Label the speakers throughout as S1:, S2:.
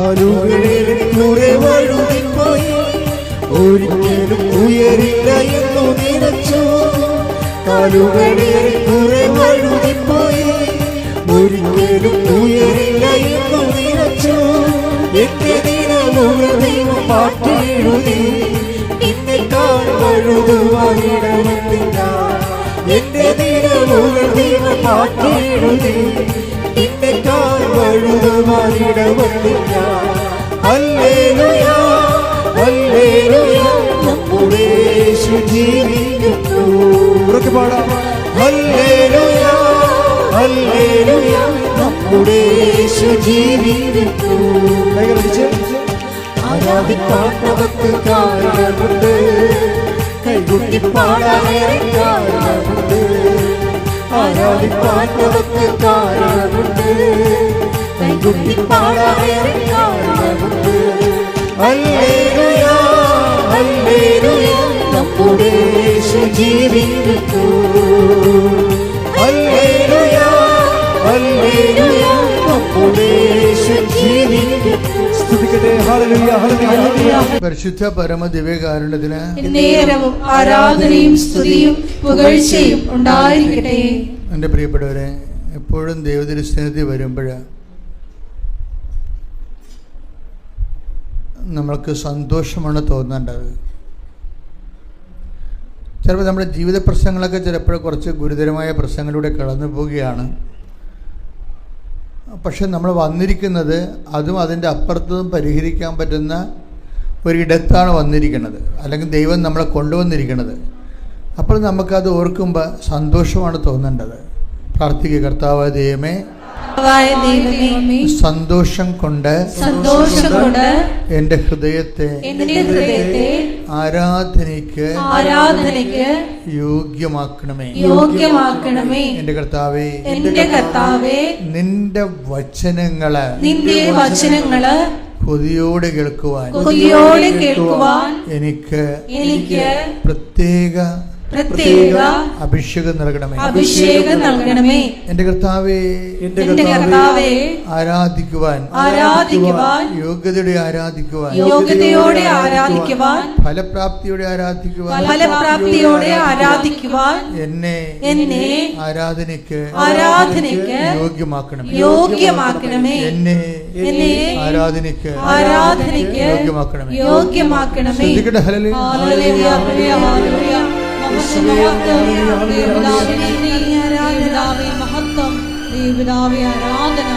S1: കാലുകളിൽ കുറെ വഴുതിപ്പോയി, ഒരിക്കലും ഉയരില്ല എന്നു നിനച്ചു. കാലുകളിൽ കുറെ വഴുതിപ്പോയി, ഒരിക്കലും ഉയരില്ല എന്നു നിനച്ചു. എന്റെ ദിനമുകൾ ദൈവം മാറ്റിയെഴുതി, നിന്നെക്കാൾ വഴുതുവാനിടവന്നില്ല. എന്റെ ദിനമുകൾ ദൈവം മാറ്റിയെഴുതി, നിന്നെക്കാൾ വഴുതുവാനിടവന്നില്ല. ഹല്ലേലൂയ ഹല്ലേലൂയ, നമ്മുടെ യേശു ജീവിക്കുന്നു. ഉറക്കെ പാടാം. ഹല്ലേലൂയ ഹല്ലേലൂയ, നമ്മുടെ യേശു ജീവിക്കുന്നു. ആരാധിക്കാൻ നമുക്ക് കാരണമുണ്ട്, കൈകൊട്ടി പാടാനേറെ കാരണമുണ്ട്. ആരാധിക്കാൻ നമുക്ക് കാരണമുണ്ട്, കൈകൊട്ടി പാടാനേറെ കാരണമുണ്ട്. ഹല്ലേലൂയ ഹല്ലേലൂയ, നമ്മുടെ യേശു ജീവിക്കുന്നു. ഹല്ലേലൂയ ഹല്ലേലൂയ, നമ്മുടെ യേശു ജീവിക്കുന്നു. സ്തുതിക്കട്ടെ. Hallelujah hallelujah.
S2: പരിശുദ്ധ പരമ ദിവ്യകാരുണ്യത്തിന്
S3: നേരവും ആരാധനയും സ്തുതിയും പുകഴ്ചയും ഉണ്ടായിരിക്കട്ടെ.
S2: എൻ്റെ പ്രിയപ്പെട്ടവരെ, എപ്പോഴും ദൈവദർശനത്തിൽ വരുമ്പോൾ നമ്മൾക്ക് സന്തോഷമാണ് തോന്നേണ്ടത്. ചിലപ്പോൾ നമ്മുടെ ജീവിത പ്രശ്നങ്ങളൊക്കെ ചിലപ്പോൾ കുറച്ച് ഗുരുതരമായ പ്രശ്നങ്ങളിലൂടെ കടന്നു പോവുകയാണ്. പക്ഷെ നമ്മൾ വന്നിരിക്കുന്നത് അതും അതിൻ്റെ അപ്പുറത്തും പരിഹരിക്കാൻ പറ്റുന്ന ഒരിടത്താണ് വന്നിരിക്കുന്നത്, അല്ലെങ്കിൽ ദൈവം നമ്മളെ കൊണ്ടുവന്നിരിക്കുന്നത്. അപ്പോൾ നമുക്കത് ഓർക്കുമ്പോൾ സന്തോഷമാണ് തോന്നേണ്ടത്. പ്രാർത്ഥിക്കുക. കർത്താവായ ദൈവമേ, സന്തോഷം കൊണ്ട് എൻ്റെ ഹൃദയത്തെ ആരാധനയ്ക്ക് യോഗ്യമാക്കണമേ. എൻ്റെ കർത്താവേ, നിന്റെ വചനങ്ങള് കൊതിയോടെ കേൾക്കുവാൻ എനിക്ക് പ്രത്യേക അഭിഷേകം നൽകണമേ. എന്റെ കർത്താവേ, ആരാധിക്കുവാൻ യോഗ്യതയോടെ ആരാധിക്കുവാൻ ഫലപ്രാപ്തിയോടെ ആരാധിക്കുവാൻ എന്നെ ആരാധനയ്ക്ക് യോഗ്യമാക്കണമേ. എന്നെ ആരാധനയ്ക്ക് യോഗ്യമാക്കണമേ. ശ്രദ്ധിക്കട്ടെ. ഹല്ലേലൂയ.
S3: മഹത്വം ദൈവപിതാവേ, ആരാധന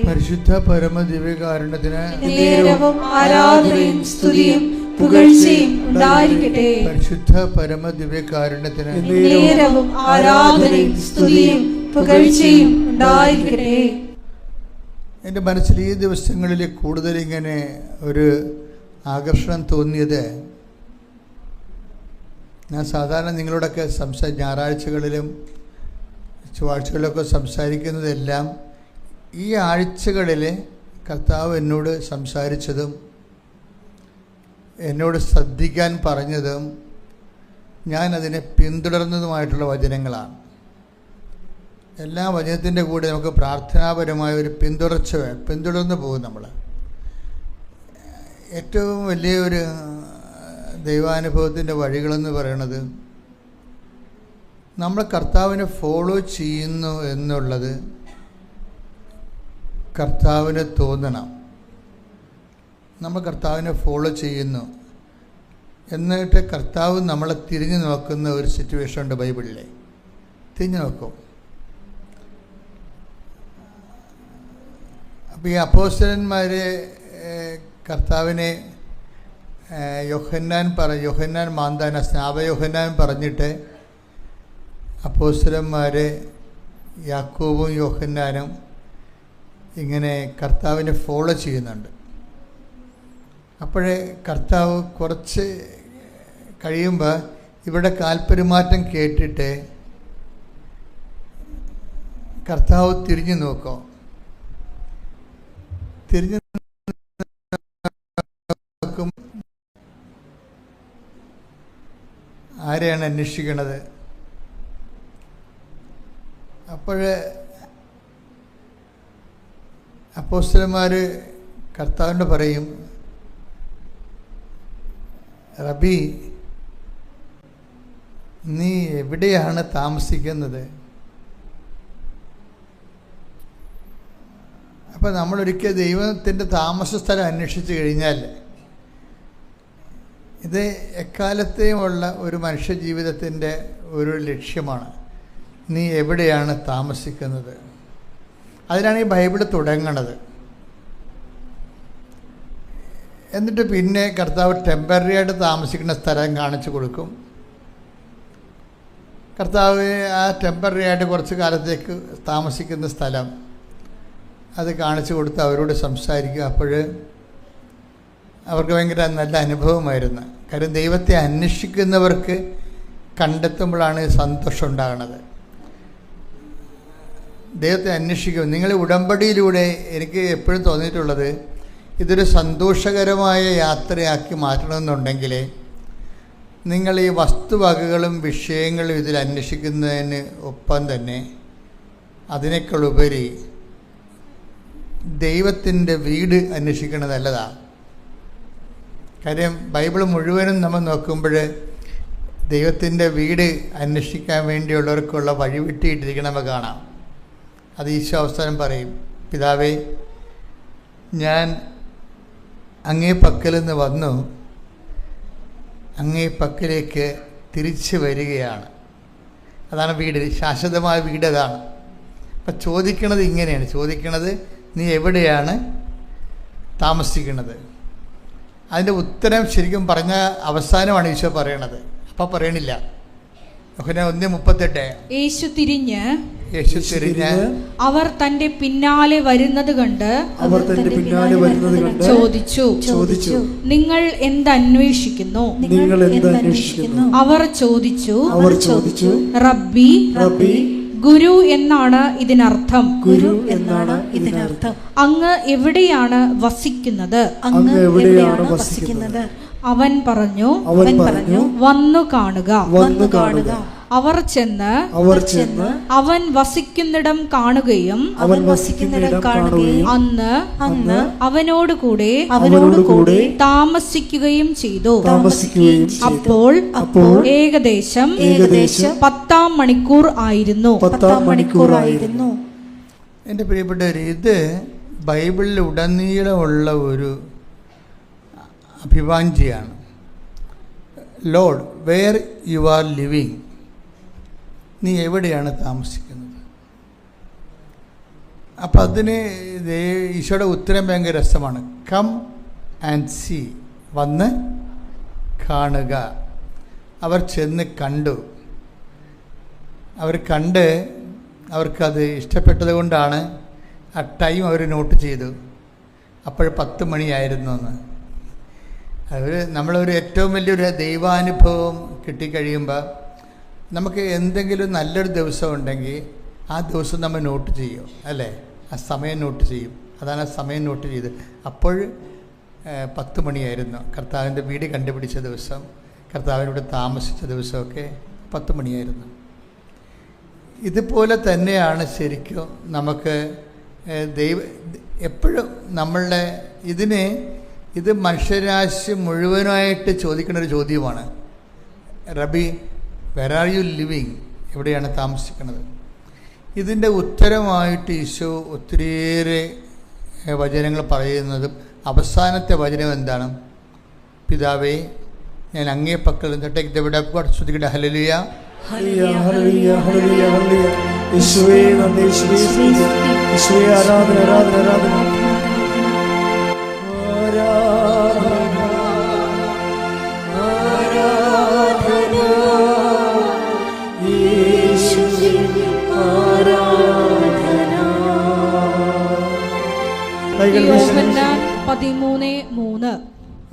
S2: പരിശുദ്ധ പരമ ദിവ്യകാരുണ്യത്തിന്
S3: ആരാധനയും സ്തുതിയും പുകഴ്ചയും ഉണ്ടായിരിക്കട്ടെ.
S2: പരിശുദ്ധ പരമ ദിവ്യകാരുണ്യത്തിന്
S3: ആരാധനയും സ്തുതിയും പുകഴ്ചയും ഉണ്ടായിരിക്കട്ടെ.
S2: എൻ്റെ മനസ്സിൽ ഈ ദിവസങ്ങളിൽ കൂടുതൽ ഇങ്ങനെ ഒരു ആകർഷണം തോന്നിയത്, ഞാൻ സാധാരണ നിങ്ങളോടൊക്കെ ഞായറാഴ്ചകളിലും ചൊവ്വാഴ്ചകളിലൊക്കെ സംസാരിക്കുന്നതെല്ലാം ഈ ആഴ്ചകളിൽ കർത്താവ് എന്നോട് സംസാരിച്ചതും എന്നോട് ശ്രദ്ധിക്കാൻ പറഞ്ഞതും ഞാനതിനെ പിന്തുടർന്നതുമായിട്ടുള്ള വചനങ്ങളാണ്. എല്ലാ വചനത്തിൻ്റെ കൂടെ നമുക്ക് പ്രാർത്ഥനാപരമായ ഒരു പിന്തുടർന്ന് പോകും. നമ്മൾ ഏറ്റവും വലിയൊരു ദൈവാനുഭവത്തിൻ്റെ വഴികളെന്ന് പറയണത് നമ്മൾ കർത്താവിനെ ഫോളോ ചെയ്യുന്നു എന്നുള്ളത് കർത്താവിന് തോന്നണം. നമ്മൾ കർത്താവിനെ ഫോളോ ചെയ്യുന്നു എന്നിട്ട് കർത്താവ് നമ്മളെ തിരിഞ്ഞു നോക്കുന്ന ഒരു സിറ്റുവേഷൻ ഉണ്ട് ബൈബിളിൽ. തിരിഞ്ഞു നോക്കും. അപ്പോൾ ഈ അപ്പോസ്തലന്മാരെ കർത്താവിനെ യോഹന്നാൻ മാന്താന സ്നാപക യോഹന്നാൻ പറഞ്ഞിട്ട് അപ്പോസ്തലന്മാർ യാക്കോബും യോഹന്നാനും ഇങ്ങനെ കർത്താവിനെ ഫോളോ ചെയ്യുന്നുണ്ട്. അപ്പോഴേ കർത്താവ് കുറച്ച് കഴിയുമ്പോൾ ഇവിടെ കാൽപെരുമാറ്റം കേട്ടിട്ട് കർത്താവ് തിരിഞ്ഞു നോക്കും. തിരിഞ്ഞു നോക്കും ആരെയാണ് അന്വേഷിക്കണത്? അപ്പോൾ അപ്പോസ്തലന്മാർ കർത്താവിനോട് പറയും, റബി, നീ എവിടെയാണ് താമസിക്കുന്നത്? അപ്പോൾ നമ്മളൊരിക്കൽ ദൈവത്തിൻ്റെ താമസ സ്ഥലം അന്വേഷിച്ച് കഴിഞ്ഞാൽ ഇത് എക്കാലത്തെയുമുള്ള ഒരു മനുഷ്യ ജീവിതത്തിൻ്റെ ഒരു ലക്ഷ്യമാണ്. നീ എവിടെയാണ് താമസിക്കുന്നത്? അതിനാണ് ഈ ബൈബിൾ തുടങ്ങണത്. എന്നിട്ട് പിന്നെ കർത്താവ് ടെമ്പററി ആയിട്ട് താമസിക്കുന്ന സ്ഥലം കാണിച്ചു കൊടുക്കും. കർത്താവ് ആ ടെമ്പററി ആയിട്ട് കുറച്ച് കാലത്തേക്ക് താമസിക്കുന്ന സ്ഥലം അത് കാണിച്ചു കൊടുത്ത് അവരോട് സംസാരിക്കും. അപ്പോൾ അവർക്ക് ഭയങ്കര നല്ല അനുഭവമായിരുന്നു. കാര്യം ദൈവത്തെ അന്വേഷിക്കുന്നവർക്ക് കണ്ടെത്തുമ്പോഴാണ് സന്തോഷം ഉണ്ടാകുന്നത്. ദൈവത്തെ അന്വേഷിക്കും. നിങ്ങൾ ഉടമ്പടിയിലൂടെ എനിക്ക് എപ്പോഴും തോന്നിയിട്ടുള്ളത്, ഇതൊരു സന്തോഷകരമായ യാത്രയാക്കി മാറ്റണമെന്നുണ്ടെങ്കിൽ നിങ്ങൾ ഈ വസ്തുവകകളും വിഷയങ്ങളും ഇതിൽ അന്വേഷിക്കുന്നതിന് ഒപ്പം തന്നെ അതിനേക്കാൾ ഉപരി ദൈവത്തിൻ്റെ വീട് അന്വേഷിക്കുന്നത് നല്ലതാണ്. കാര്യം ബൈബിൾ മുഴുവനും നമ്മൾ നോക്കുമ്പോൾ ദൈവത്തിൻ്റെ വീട് അന്വേഷിക്കാൻ വേണ്ടിയുള്ളവർക്കുള്ള വഴിവിട്ടിട്ടിരിക്കണം നമുക്ക് കാണാം. അത് ഈശോ അവസാനം പറയും, പിതാവേ, ഞാൻ അങ്ങേ പക്കൽ നിന്ന് വന്നു, അങ്ങേ പക്കലേക്ക് തിരിച്ചു വരികയാണ്. അതാണ് വീട്, ശാശ്വതമായ വീട് അതാണ്. അപ്പം ചോദിക്കണത് ഇങ്ങനെയാണ് ചോദിക്കണത്, നീ എവിടെയാണ് താമസിക്കുന്നത്? അതിൻ്റെ ഉത്തരം ശരിക്കും പറഞ്ഞ അവസാനമാണ് ഈശോ പറയണത്. അപ്പം പറയണില്ല. 1:38
S3: യേശു തിരിഞ്ഞ്
S4: അവർ തന്റെ പിന്നാലെ വരുന്നത് കണ്ട് ചോദിച്ചു, നിങ്ങൾ എന്തന്വേഷിക്കുന്നു? അവർ ചോദിച്ചു, റബ്ബി, ഗുരു എന്നാണ് ഇതിനർത്ഥം. അങ്ങ് എവിടെയാണ് വസിക്കുന്നത്? അവൻ പറഞ്ഞു, വന്നു കാണുക. അവർ ചെന്ന് അവൻ വസിക്കുന്നിടം കാണുകയും അന്ന് അവനോടുകൂടെ താമസിക്കുകയും ചെയ്തു. അപ്പോൾ ഏകദേശം 10-ാം മണിക്കൂർ ആയിരുന്നു.
S2: എൻ്റെ പ്രിയപ്പെട്ടവർ, ഇത് ബൈബിളിൽ ഉടനീളമുള്ള ഒരു അഭിവാഞ്ചിയാണ്. Lord, where you are living? നീ എവിടെയാണ് താമസിക്കുന്നത്? അപ്പം അതിന് ഈശോയുടെ ഉത്തരം ഭയങ്കര രസമാണ്. കം ആൻഡ് സീ, വന്ന് കാണുക. അവർ ചെന്ന് കണ്ടു. അവർ കണ്ട് അവർക്കത് ഇഷ്ടപ്പെട്ടത് കൊണ്ടാണ് ആ ടൈം അവർ നോട്ട് ചെയ്തു. അപ്പോൾ 10 മണിയായിരുന്നു എന്ന്. അത് നമ്മളൊരു ഏറ്റവും വലിയൊരു ദൈവാനുഭവം കിട്ടിക്കഴിയുമ്പോൾ നമുക്ക് എന്തെങ്കിലും നല്ലൊരു ദിവസം ഉണ്ടെങ്കിൽ ആ ദിവസം നമ്മൾ നോട്ട് ചെയ്യും, അല്ലേ? ആ സമയം നോട്ട് ചെയ്യും. അതാണ് ആ സമയം നോട്ട് ചെയ്ത്. അപ്പോൾ 10 മണിയായിരുന്നു. കർത്താവിൻ്റെ വീട് കണ്ടുപിടിച്ച ദിവസം, കർത്താവിനോട് താമസിച്ച ദിവസമൊക്കെ 10 മണിയായിരുന്നു. ഇതുപോലെ തന്നെയാണ് ശരിക്കും നമുക്ക് എപ്പോഴും നമ്മളുടെ ഇത് മനുഷ്യരാശി മുഴുവനായിട്ട് ചോദിക്കുന്ന ഒരു ചോദ്യമാണ്. റബി, വെർ ആർ യു ലിവിങ്? എവിടെയാണ് താമസിക്കുന്നത്? ഇതിൻ്റെ ഉത്തരമായിട്ട് ഈശോ ഒത്തിരിയേറെ വചനങ്ങൾ പറയുന്നതും അവസാനത്തെ വചനം എന്താണ്? പിതാവേ, ഞാൻ അങ്ങേ പക്കൽ നിന്നിട്ട് ഇവിടെ ശ്രദ്ധിക്കട്ടെ. Hallelujah,
S1: hallelujah, hallelujah, hallelujah. യേശുവേ നന്ദി, യേശുവേ സ്തുതി, യേശുവേ ആരാധന, ആരാധന, ആരാധന, ആരാധന, ആരാധന. യേശു
S4: യോഹന്നാൻ 13:3.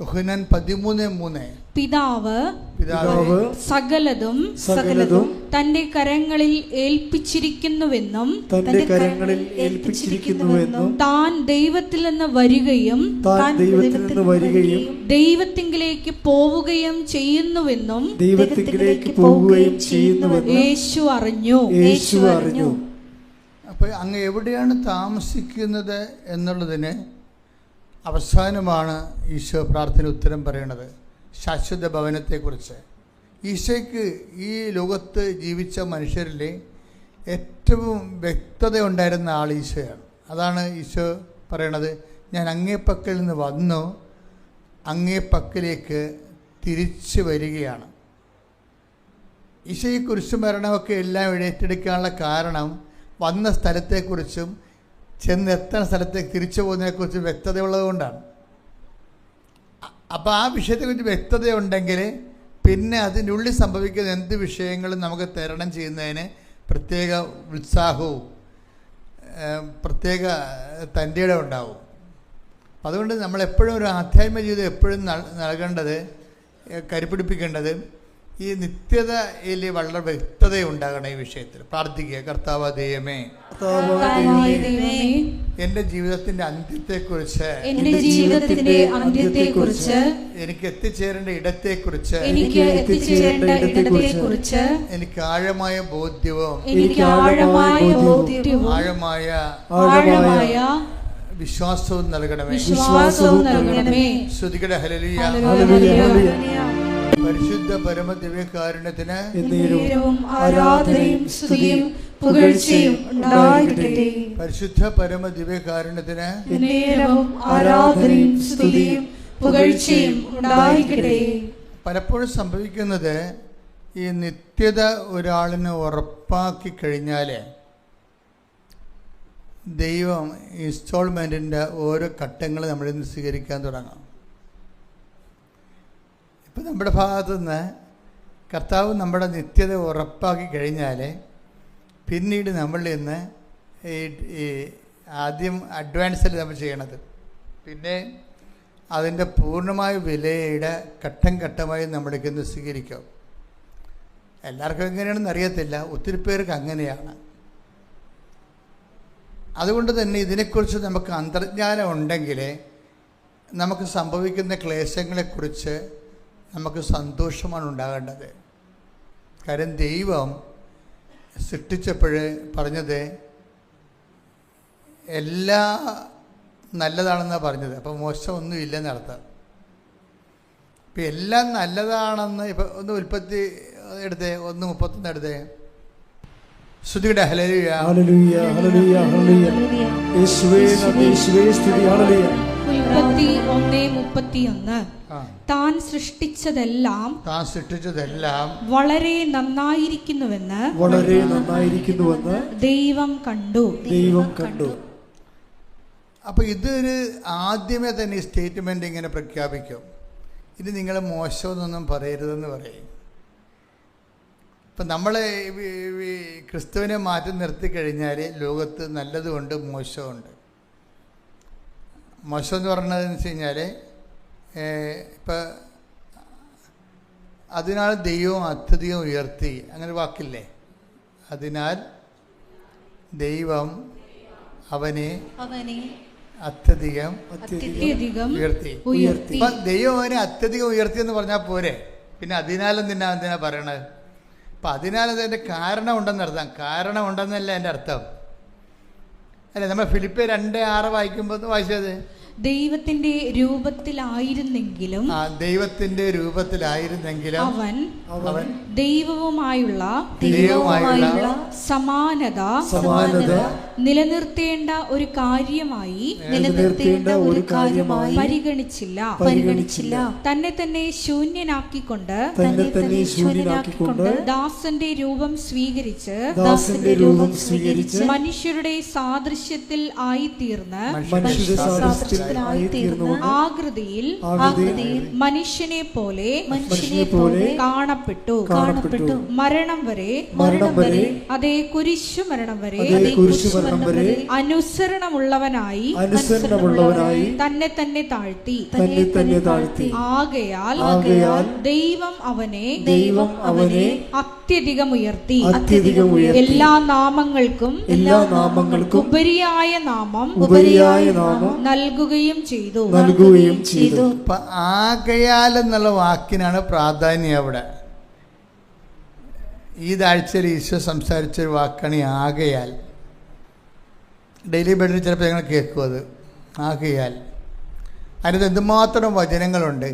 S2: യോഹന്നാൻ 13:3.
S4: പിതാവ്
S2: പിതാവ്
S4: സകലതും തന്റെ കരങ്ങളിൽ ഏൽപ്പിച്ചിരിക്കുന്നുവെന്നും
S1: തന്റെ കരങ്ങളിൽ ഏൽപ്പിച്ചിരിക്കുന്നുവെന്നും
S4: താൻ ദൈവത്തിൽ നിന്ന് വരികയും ദൈവത്തിങ്കിലേക്ക് പോവുകയും ചെയ്യുന്നുവെന്നും യേശു അറിഞ്ഞു.
S2: അപ്പോൾ അങ്ങ് എവിടെയാണ് താമസിക്കുന്നത് എന്നുള്ളതിന് അവസാനമാണ് ഈശോ പ്രാർത്ഥന ഉത്തരം പറയുന്നത്, ശാശ്വത ഭവനത്തെക്കുറിച്ച്. ഈശോയ്ക്ക് ഈ ലോകത്ത് ജീവിച്ച മനുഷ്യരിൽ ഏറ്റവും വ്യക്തത ഉണ്ടായിരുന്ന ആൾ ഈശോയാണ്. അതാണ് ഈശോ പറയണത്, ഞാൻ അങ്ങേ പക്കൽ നിന്ന് വന്നു അങ്ങേ പക്കലേക്ക് തിരിച്ചു വരികയാണ്. ഈശോ ഈ കുരിശുമരണമൊക്കെ എല്ലാം ഏറ്റെടുക്കാനുള്ള കാരണം വന്ന സ്ഥലത്തെക്കുറിച്ചും ചെന്നെത്തുന്ന സ്ഥലത്തേക്ക് തിരിച്ചു പോകുന്നതിനെക്കുറിച്ച് വ്യക്തതയുള്ളത് കൊണ്ടാണ്. അപ്പോൾ ആ വിഷയത്തെക്കുറിച്ച് വ്യക്തതയുണ്ടെങ്കിൽ പിന്നെ അതിൻ്റെ ഉള്ളിൽ സംഭവിക്കുന്ന എന്ത് വിഷയങ്ങളും നമുക്ക് തരണം ചെയ്യുന്നതിന് പ്രത്യേക ഉത്സാഹവും പ്രത്യേക തൻ്റെ ഇടം ഉണ്ടാവും. അതുകൊണ്ട് നമ്മളെപ്പോഴും ഒരു ആധ്യാത്മിക ജീവിതം എപ്പോഴും നൽകേണ്ടത്, കരുപിടിപ്പിക്കേണ്ടത് ഈ നിത്യതയിൽ വളരെ വ്യക്തതയുണ്ടാകണം. ഈ വിഷയത്തിൽ പ്രാർത്ഥിക്കുക, കർത്താവ് ദൈവമേ, എൻ്റെ ജീവിതത്തിന്റെ അന്ത്യത്തെക്കുറിച്ച്, എനിക്ക് എത്തിച്ചേരേണ്ട ഇടത്തെക്കുറിച്ച് എനിക്ക് ആഴമായ ബോധ്യവും ആഴമായ വിശ്വാസവും നൽകണമേ. ശ്രുതികട ഹല്ലേലൂയ. പരിശുദ്ധ പരമ ദിവ്യകാരുണ്യത്തിന്
S3: ആരാധനയും സ്തുതിയും പുകഴ്ചയും ഉണ്ടായിരിക്കട്ടെ.
S2: പരിശുദ്ധ പരമ ദിവ്യകാരുണ്യത്തിന്
S3: ആരാധനയും സ്തുതിയും പുകഴ്ചയും ഉണ്ടായിരിക്കട്ടെ.
S2: പലപ്പോഴും സംഭവിക്കുന്നത് ഈ നിത്യത ഒരാളിന് ഉറപ്പാക്കി കഴിഞ്ഞാൽ ദൈവം ഇൻസ്റ്റാൾമെൻറ്റിൻ്റെ ഓരോ ഘട്ടങ്ങൾ നമ്മളിൽ നിന്ന് സ്വീകരിക്കാൻ തുടങ്ങാം. ഇപ്പം നമ്മുടെ ഭാഗത്തു നിന്ന് കർത്താവ് നമ്മുടെ നിത്യത ഉറപ്പാക്കി കഴിഞ്ഞാൽ പിന്നീട് നമ്മളിൽ നിന്ന് ഈ ആദ്യം അഡ്വാൻസിൽ നമ്മൾ ചെയ്യണത്, പിന്നെ അതിൻ്റെ പൂർണ്ണമായ വിലയുടെ ഘട്ടം ഘട്ടമായി നമ്മൾക്ക് ഇന്ന് സ്വീകരിക്കും. എല്ലാവർക്കും എങ്ങനെയാണെന്ന് അറിയത്തില്ല, ഒത്തിരി പേർക്ക് അങ്ങനെയാണ്. അതുകൊണ്ട് തന്നെ ഇതിനെക്കുറിച്ച് നമുക്ക് അന്തർജ്ഞാനം ഉണ്ടെങ്കിൽ നമുക്ക് സംഭവിക്കുന്ന ക്ലേശങ്ങളെക്കുറിച്ച് നമുക്ക് സന്തോഷമാണ് ഉണ്ടാകേണ്ടത്. കാര്യം ദൈവം സൃഷ്ടിച്ചപ്പോൾ പറഞ്ഞത് എല്ലാ നല്ലതാണെന്നാണ് പറഞ്ഞത്. അപ്പോൾ മോശമൊന്നും ഇല്ലെന്നർത്ഥം. ഇപ്പം എല്ലാം നല്ലതാണെന്ന് ഇപ്പം ഒന്ന് ഉൽപ്പത്തി എടുത്തേ, 1:31 എടുത്തേ. ശ്രുതിയുടെ ഹല്ലേലൂയ.
S1: Hallelujah hallelujah hallelujah. യേശുവേ നന്ദി, യേശുവേ സ്തുതി. ഹല്ലേലൂയ.
S4: ഉൽപ്പത്തി 1:31. താൻ സൃഷ്ടിച്ചതെല്ലാം വളരെ നന്നായിരിക്കുന്നുവെന്ന് ദൈവം കണ്ടു.
S2: അപ്പൊ ഇതൊരു ആദ്യമേ തന്നെ ഈ സ്റ്റേറ്റ്മെന്റ് ഇങ്ങനെ പ്രഖ്യാപിക്കും, ഇത് നിങ്ങൾ മോശമെന്നൊന്നും പറയരുതെന്ന് പറയും. ഇപ്പം നമ്മൾ ക്രിസ്തുവിനെ മാറ്റി നിർത്തി കഴിഞ്ഞാൽ ലോകത്ത് നല്ലതുമുണ്ട് മോശമുണ്ട്. മോശം എന്ന് പറഞ്ഞതെന്ന് വെച്ച് കഴിഞ്ഞാൽ ഇപ്പം അതിനാൽ ദൈവം അത്യധികം ഉയർത്തി, അങ്ങനെ വാക്കില്ലേ? അതിനാൽ ദൈവം അവനെ അത്യധികം ഉയർത്തി. അപ്പം ദൈവം അവനെ അത്യധികം ഉയർത്തി എന്ന് പറഞ്ഞാൽ പോരെ, പിന്നെ എന്തിനാ പറയണത്? അപ്പം അതിനാലതിൻ്റെ കാരണം ഉണ്ടെന്നർത്ഥം. കാരണം ഉണ്ടെന്നല്ല എൻ്റെ അർത്ഥം. അല്ലേ, നമ്മൾ ഫിലിപ്പിയർ 2:6 വായിക്കുമ്പോൾ വായിച്ചത്
S4: ദൈവത്തിന്റെ രൂപത്തിലായിരുന്നെങ്കിലും അവൻ ദൈവവുമായുള്ള സമാനത നിലനിർത്തേണ്ട ഒരു കാര്യമായി പരിഗണിച്ചില്ല. തന്നെ തന്നെ ശൂന്യനാക്കിക്കൊണ്ട് ദാസന്റെ രൂപം സ്വീകരിച്ച് മനുഷ്യരുടെ സാദൃശ്യത്തിൽ ആയിത്തീർന്ന്
S3: മനുഷ്യനായിത്തീർന്നു
S4: ആകൃതിയിൽ മനുഷ്യനെ പോലെ കാണപ്പെട്ടു. മരണം വരെ അതേ കുരിശു മരണം വരെ അനുസരണമുള്ളവനായി തന്നെ തന്നെ താഴ്ത്തി. ആകയാൽ ദൈവം അവനെ അത്യധികം ഉയർത്തി എല്ലാ നാമങ്ങൾക്കും ഉപരിയായ നാമം നൽകുകയും ചെയ്തു.
S2: ആകയാൽ എന്നുള്ള വാക്കിനാണ് പ്രാധാന്യം അവിടെ. ഈ ആഴ്ചയിൽ ഈശോ സംസാരിച്ചൊരു വാക്കാണ് ഈ ആകയാൽ. ഡെയിലി ബെഡിൽ ചിലപ്പോൾ ഞങ്ങൾ കേൾക്കും അത്. ആകയാൽ അതിനകത്ത് എന്തുമാത്രം വചനങ്ങളുണ്ട്.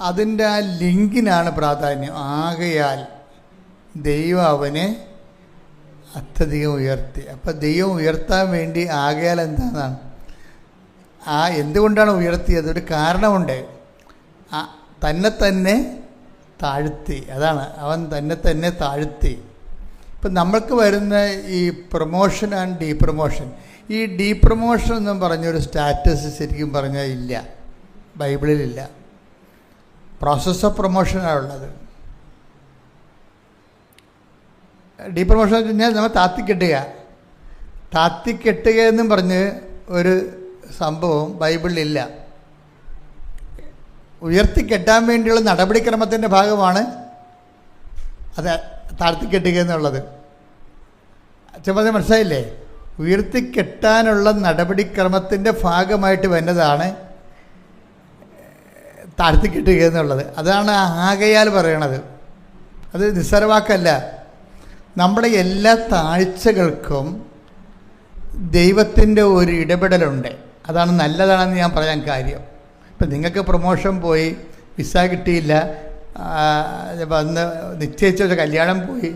S2: അതിൻ്റെ ആ ലിങ്കിനാണ് പ്രാധാന്യം. ആകയാൽ ദൈവം അവനെ അത്യധികം ഉയർത്തി. അപ്പം ദൈവം ഉയർത്താൻ വേണ്ടി ആകയാൽ എന്താണെന്നാണ്. എന്തുകൊണ്ടാണ് ഉയർത്തിയത്? ഒരു കാരണമുണ്ട്. തന്നെ താഴ്ത്തി. അതാണ്, അവൻ തന്നെ താഴ്ത്തി. ഇപ്പം നമ്മൾക്ക് വരുന്ന ഈ പ്രൊമോഷൻ ആൻഡ് ഡീപ്രൊമോഷൻ, ഈ ഡീപ്രൊമോഷൻ എന്നും പറഞ്ഞൊരു സ്റ്റാറ്റസ് ശരിക്കും പറഞ്ഞാൽ ഇല്ല, ബൈബിളിലില്ല. പ്രോസസ് ഓഫ് പ്രൊമോഷനാണ് ഉള്ളത്. ഡീപ്രൊമോഷൻ എന്ന് പറഞ്ഞാൽ നമ്മൾ താത്തിക്കെട്ടുക എന്നും പറഞ്ഞ് ഒരു സംഭവം ബൈബിളിലില്ല. ഉയർത്തിക്കെട്ടാൻ വേണ്ടിയുള്ള നടപടിക്രമത്തിൻ്റെ ഭാഗമാണ് അത് താഴ്ത്തിക്കെട്ടുക എന്നുള്ളത്. ചെറുപ്പം മനസ്സിലായില്ലേ? ഉയർത്തിക്കെട്ടാനുള്ള നടപടിക്രമത്തിൻ്റെ ഭാഗമായിട്ട് വരുന്നതാണ് താഴ്ത്തിക്കെട്ടുക എന്നുള്ളത്. അതാണ് ആകയാൽ പറയണത്. അത് നിസ്സാരവാക്കല്ല. നമ്മുടെ എല്ലാ താഴ്ചകൾക്കും ദൈവത്തിൻ്റെ ഒരു ഇടപെടലുണ്ട്. അതാണ് നല്ലതാണെന്ന് ഞാൻ പറയാൻ കാര്യം. ഇപ്പം നിങ്ങൾക്ക് പ്രൊമോഷൻ പോയി, വിസ കിട്ടിയില്ല, വന്ന് നിശ്ചയിച്ച ഒരു കല്യാണം പോയി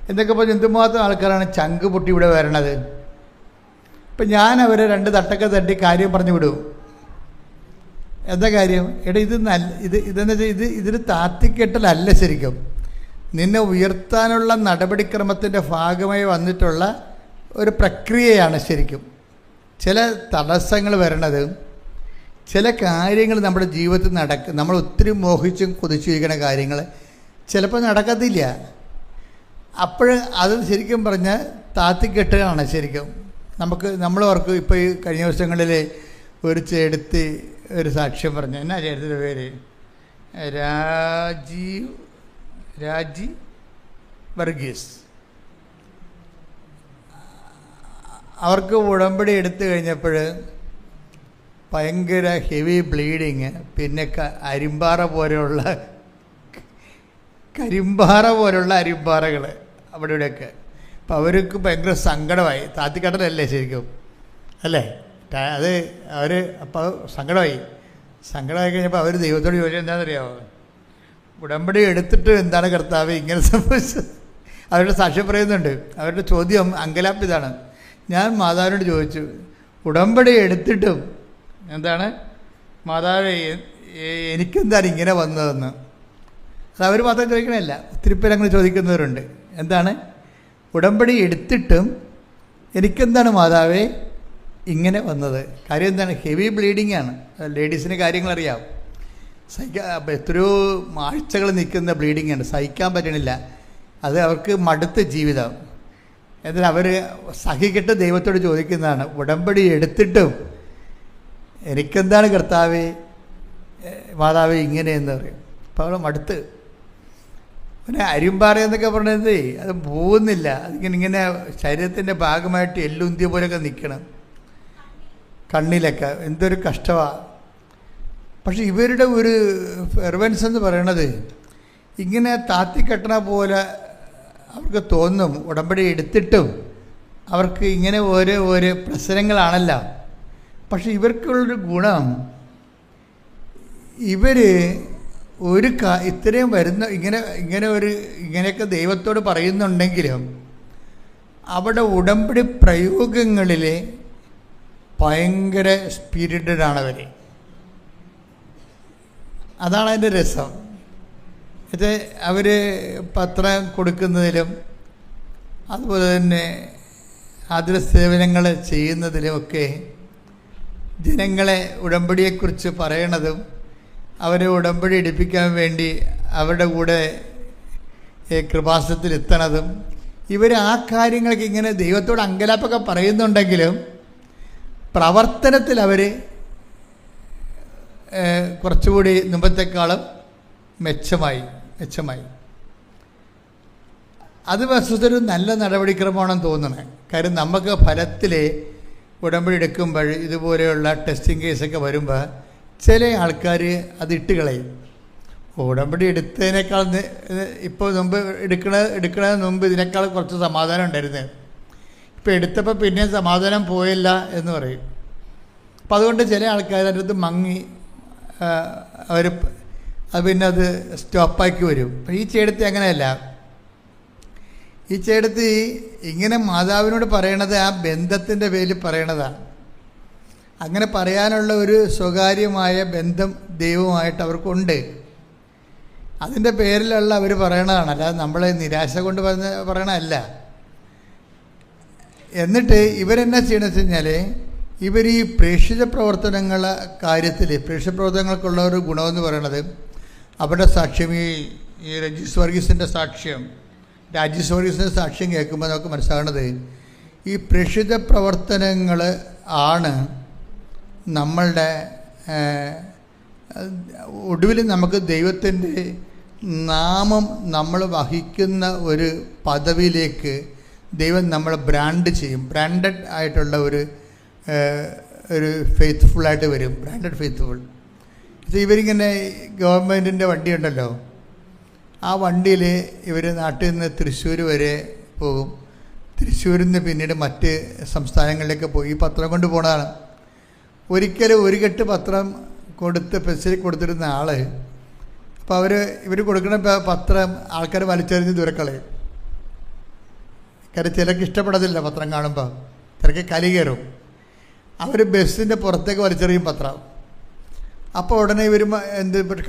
S2: എന്നൊക്കെ പറഞ്ഞ് എന്തുമാത്രം ആൾക്കാരാണ് ചങ്ക് പൊട്ടി ഇവിടെ വരണത്. ഇപ്പം ഞാൻ അവരെ 2 തട്ടൊക്കെ തട്ടി കാര്യം പറഞ്ഞു വിടും. എന്താ കാര്യം? ഇതെന്ന് വെച്ചാൽ ഇതിന് താത്തിക്കെട്ടലല്ല. ശരിക്കും നിന്നെ ഉയർത്താനുള്ള നടപടിക്രമത്തിൻ്റെ ഭാഗമായി വന്നിട്ടുള്ള ഒരു പ്രക്രിയയാണ്. ശരിക്കും ചില തടസ്സങ്ങൾ വരണത്, ചില കാര്യങ്ങൾ നമ്മുടെ ജീവിതത്തിൽ നമ്മൾ ഒത്തിരി മോഹിച്ചും കൊതിച്ചിരിക്കുന്ന കാര്യങ്ങൾ ചിലപ്പോൾ നടക്കത്തില്ല. അപ്പോൾ അത് ശരിക്കും പറഞ്ഞാൽ താത്തിക്കെട്ടുകയാണ്. ശരിക്കും നമ്മൾ ഓർക്കും. ഇപ്പോൾ ഈ കഴിഞ്ഞ ദിവസങ്ങളിൽ ഒരു ചേട്ടത്തി ഒരു സാക്ഷ്യം പറഞ്ഞു. എന്നാ ചേട്ടത്തിൻ്റെ പേര്? രാജി വർഗീസ്. അവർക്ക് ഉടമ്പടി എടുത്തു കഴിഞ്ഞപ്പോൾ ഭയങ്കര ഹെവി ബ്ലീഡിങ്, പിന്നെ കരിമ്പാറ പോലെയുള്ള അരിമ്പാറകൾ അവിടെ ഇവിടെയൊക്കെ. അപ്പം അവർക്ക് ഭയങ്കര സങ്കടമായി. താത്തിക്കടലല്ലേ ശരിക്കും, അല്ലേ? അത് അപ്പോൾ സങ്കടമായി കഴിഞ്ഞപ്പോൾ അവർ ദൈവത്തോട് ചോദിച്ചത് എന്താണെന്നറിയാമോ? ഉടമ്പടി എടുത്തിട്ട് എന്താണ് കർത്താവ് ഇങ്ങനെ സംഭവിച്ചത്? അവരുടെ സാക്ഷ്യം പറയുന്നുണ്ട്. അവരുടെ ചോദ്യം അങ്കലാപ്പിതാണ്. ഞാൻ മാതാവിനോട് ചോദിച്ചു, ഉടമ്പടി എടുത്തിട്ടും എന്താണ് മാതാവ് എനിക്കെന്താണ് ഇങ്ങനെ വന്നതെന്ന്. അത് അവർ മാത്രം ചോദിക്കണമല്ല, ഒത്തിരി പേര് അങ്ങനെ ചോദിക്കുന്നവരുണ്ട്. എന്താണ് ഉടമ്പടി എടുത്തിട്ടും എനിക്കെന്താണ് മാതാവേ ഇങ്ങനെ വന്നത്? കാര്യം എന്താണ്? ഹെവി ബ്ലീഡിങ് ആണ്. ലേഡീസിന് കാര്യങ്ങളറിയാം. എത്രയോ ആഴ്ചകൾ നിൽക്കുന്ന ബ്ലീഡിങ് ആണ്, സഹിക്കാൻ പറ്റണില്ല. അത് അവർക്ക് മടുത്ത ജീവിതം. എന്നാൽ അവർ സഹിക്കിട്ട് ദൈവത്തോട് ചോദിക്കുന്നതാണ്, ഉടമ്പടി എടുത്തിട്ടും എനിക്കെന്താണ് കർത്താവേ മാതാവേ ഇങ്ങനെയെന്ന് പറയും. അപ്പോൾ അവൾ മടുത്ത്. പിന്നെ അരിമ്പാറ എന്നൊക്കെ പറഞ്ഞത് അത് പോകുന്നില്ല. അതിങ്ങനെ ശരീരത്തിൻ്റെ ഭാഗമായിട്ട് എല്ലുന്തിയ പോലെയൊക്കെ നിൽക്കണം, കണ്ണിലൊക്കെ. എന്തൊരു കഷ്ടമാണ്. പക്ഷെ ഇവരുടെ ഒരു ഫെർവൻസ് എന്ന് പറയണത് ഇങ്ങനെ താത്തിക്കെട്ടണ പോലെ അവർക്ക് തോന്നും. ഉടമ്പടി എടുത്തിട്ടും അവർക്ക് ഇങ്ങനെ ഓരോ പ്രശ്നങ്ങളാണല്ലോ. പക്ഷെ ഇവർക്കുള്ളൊരു ഗുണം, ഇവർ ഇത്രയും വരുന്ന ഇങ്ങനെയൊക്കെ ദൈവത്തോട് പറയുന്നുണ്ടെങ്കിലും അവിടെ ഉടമ്പടി പ്രയോഗങ്ങളിൽ ഭയങ്കര സ്പിരിറ്റഡാണവർ. അതാണ് അതിൻ്റെ രസം. ഇത് അവർ പത്രം കൊടുക്കുന്നതിലും അതുപോലെ തന്നെ ആതുര സേവനങ്ങൾ ചെയ്യുന്നതിലുമൊക്കെ ജനങ്ങളെ ഉടമ്പടിയെക്കുറിച്ച് പറയണതും അവരെ ഉടമ്പടി എടുപ്പിക്കാൻ വേണ്ടി അവരുടെ കൂടെ കൃപാസനത്തിൽ എത്തണതും, ഇവർ ആ കാര്യങ്ങൾക്ക് ഇങ്ങനെ ദൈവത്തോട് അങ്കലാപ്പൊക്കെ പറയുന്നുണ്ടെങ്കിലും പ്രവർത്തനത്തിൽ അവർ കുറച്ചുകൂടി മുമ്പത്തെക്കാളും മെച്ചമായി. അത് വസ്തുതൊരു നല്ല നടപടിക്രമമാണെന്ന് തോന്നണേ. കാര്യം നമുക്ക് ഫലത്തിൽ ഉടമ്പടി എടുക്കുമ്പോൾ ഇതുപോലെയുള്ള ടെസ്റ്റിംഗ് കേസൊക്കെ വരുമ്പോൾ ചില ആൾക്കാർ അത് ഇട്ട് കളയും. ഉടമ്പടി എടുത്തതിനേക്കാൾ ഇപ്പോൾ മുമ്പ് എടുക്കണതിന് മുമ്പ് ഇതിനേക്കാൾ കുറച്ച് സമാധാനം ഉണ്ടായിരുന്നത്, ഇപ്പോൾ എടുത്തപ്പോൾ പിന്നെ സമാധാനം പോയില്ല എന്ന് പറയും. അപ്പം അതുകൊണ്ട് ചില ആൾക്കാർ അതിൻ്റെ അടുത്ത് മങ്ങി അവർ പിന്നെ അത് സ്റ്റോപ്പാക്കി വരും. അപ്പം ഈ ചേട്ടത്തി അങ്ങനെയല്ല. ഈ ചേട്ടത്തി ഇങ്ങനെ മാതാവിനോട് പറയണത് ആ ബന്ധത്തിൻ്റെ പേരിൽ പറയണതാണ്. അങ്ങനെ പറയാനുള്ള ഒരു സ്വകാര്യമായ ബന്ധം ദൈവവുമായിട്ട് അവർക്കുണ്ട്. അതിൻ്റെ പേരിലുള്ള അവർ പറയണതാണ്, അല്ലാതെ നമ്മളെ നിരാശ കൊണ്ട് പറയണതല്ല. എന്നിട്ട് ഇവരെന്നാ ചെയ്യണമെന്ന് വെച്ച് കഴിഞ്ഞാൽ, ഇവർ ഈ പ്രേക്ഷിത പ്രവർത്തനങ്ങളുടെ കാര്യത്തിൽ, പ്രേക്ഷിത പ്രവർത്തനങ്ങൾക്കുള്ള ഒരു ഗുണമെന്ന് പറയണത്, അവരുടെ സാക്ഷ്യം ഈ രജീസ് വർഗീസിൻ്റെ സാക്ഷ്യം, രാജീസ് വർഗീസിൻ്റെ സാക്ഷ്യം കേൾക്കുമ്പോൾ നമുക്ക് മനസ്സിലാകണത്, ഈ പ്രേക്ഷിത പ്രവർത്തനങ്ങൾ ആണ് നമ്മളുടെ ഒടുവിൽ നമുക്ക് ദൈവത്തിൻ്റെ നാമം നമ്മൾ വഹിക്കുന്ന ഒരു പദവിയിലേക്ക് ദൈവം നമ്മളെ ബ്രാൻഡ് ചെയ്യും. ബ്രാൻഡഡ് ആയിട്ടുള്ള ഒരു ഫെയ്ത്ത്ഫുള്ളായിട്ട് വരും. Branded faithful. ഇവരിങ്ങനെ ഗവൺമെൻറ്റിൻ്റെ വണ്ടിയുണ്ടല്ലോ, ആ വണ്ടിയിൽ ഇവർ നാട്ടിൽ നിന്ന് തൃശ്ശൂർ വരെ പോകും. തൃശ്ശൂരിൽ നിന്ന് പിന്നീട് മറ്റ് സംസ്ഥാനങ്ങളിലേക്ക് പോയി ഈ പത്രം കൊണ്ട് പോണതാണ്. ഒരിക്കലും ഒരു കെട്ട് പത്രം പെൻസിൽ കൊടുത്തിരുന്ന ആൾ, അപ്പോൾ ഇവർ കൊടുക്കുന്ന പത്രം ആൾക്കാർ വലിച്ചെറിഞ്ഞ് ദൂരക്കളയും. കാര്യം ചിലർക്ക് ഇഷ്ടപ്പെടത്തില്ല പത്രം കാണുമ്പോൾ, ചിലർക്ക് കലി കയറും. അവർ ബസ്സിൻ്റെ പുറത്തേക്ക് വലിച്ചെറിയും പത്രം. അപ്പോൾ ഉടനെ ഇവർ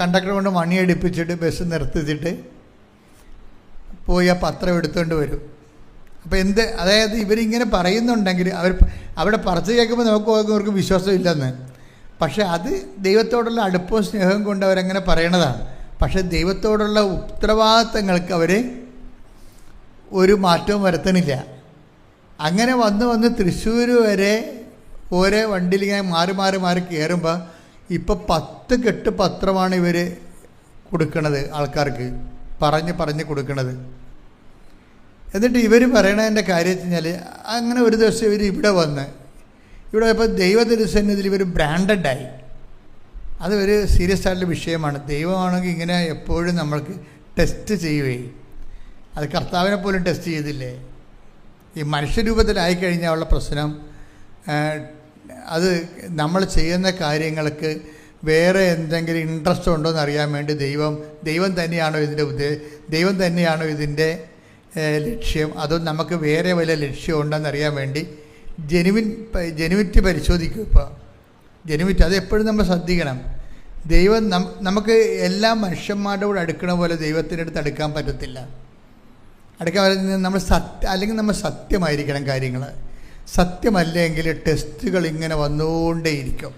S2: കണ്ടക്ടർ കൊണ്ട് മണിയടിപ്പിച്ചിട്ട് ബസ് നിർത്തിച്ചിട്ട് പോയി ആ പത്രം എടുത്തുകൊണ്ട് വരും. അപ്പോൾ അതായത് ഇവരിങ്ങനെ പറയുന്നുണ്ടെങ്കിൽ അവിടെ പറച്ച് കേൾക്കുമ്പോൾ അവർക്ക് വിശ്വാസം ഇല്ലെന്ന്. പക്ഷെ അത് ദൈവത്തോടുള്ള അടുപ്പവും സ്നേഹവും കൊണ്ട് അവരങ്ങനെ പറയണതാണ്. പക്ഷെ ദൈവത്തോടുള്ള ഉത്തരവാദിത്തങ്ങൾക്ക് അവർ ഒരു മാറ്റവും വരുത്തണില്ല. അങ്ങനെ വന്ന് തൃശ്ശൂർ വരെ ഓരോ വണ്ടിയിൽ ഇങ്ങനെ മാറി കയറുമ്പോൾ ഇപ്പോൾ 10 കെട്ട് പത്രമാണ് ഇവർ കൊടുക്കണത് ആൾക്കാർക്ക്, പറഞ്ഞ് കൊടുക്കണത്. എന്നിട്ട് ഇവർ പറയണതിൻ്റെ കാര്യം വെച്ച് കഴിഞ്ഞാൽ, അങ്ങനെ ഒരു ദിവസം ഇവർ ഇവിടെ ഇപ്പോൾ ദൈവത്തിരുസന്നിധിയിൽ ഇവർ ബ്രാൻഡഡായി. അത് ഒരു സീരിയസ് ആയിട്ടുള്ള വിഷയമാണ്. ദൈവമാണെങ്കിൽ ഇങ്ങനെ എപ്പോഴും നമ്മൾക്ക് ടെസ്റ്റ് ചെയ്യുകയും, അത് കർത്താവിനെ പോലും ടെസ്റ്റ് ചെയ്തില്ലേ. ഈ മനുഷ്യരൂപത്തിലായിക്കഴിഞ്ഞാൽ ഉള്ള പ്രശ്നം, അത് നമ്മൾ ചെയ്യുന്ന കാര്യങ്ങൾക്ക് വേറെ എന്തെങ്കിലും ഇൻട്രസ്റ്റ് ഉണ്ടോ എന്ന് അറിയാൻ വേണ്ടി ദൈവം തന്നെയാണോ ദൈവം തന്നെയാണോ ഇതിൻ്റെ ലക്ഷ്യം, അതോ നമുക്ക് വേറെ വല്ല ലക്ഷ്യം ഉണ്ടെന്നറിയാൻ വേണ്ടി ജെനുവിറ്റി പരിശോധിക്കും. ഇപ്പോൾ ജെനുവിറ്റി അത് എപ്പോഴും നമ്മൾ ശ്രദ്ധിക്കണം. ദൈവം നമുക്ക് എല്ലാ മനുഷ്യന്മാരുടെ കൂടെ അടുക്കണ പോലെ ദൈവത്തിൻ്റെ അടുത്ത് അടുക്കാൻ പറ്റത്തില്ല. അടുക്കാൻ അല്ലെങ്കിൽ നമ്മൾ സത്യമായിരിക്കണം കാര്യങ്ങൾ. സത്യമല്ലെങ്കിൽ ടെസ്റ്റുകൾ ഇങ്ങനെ വന്നുകൊണ്ടേയിരിക്കും,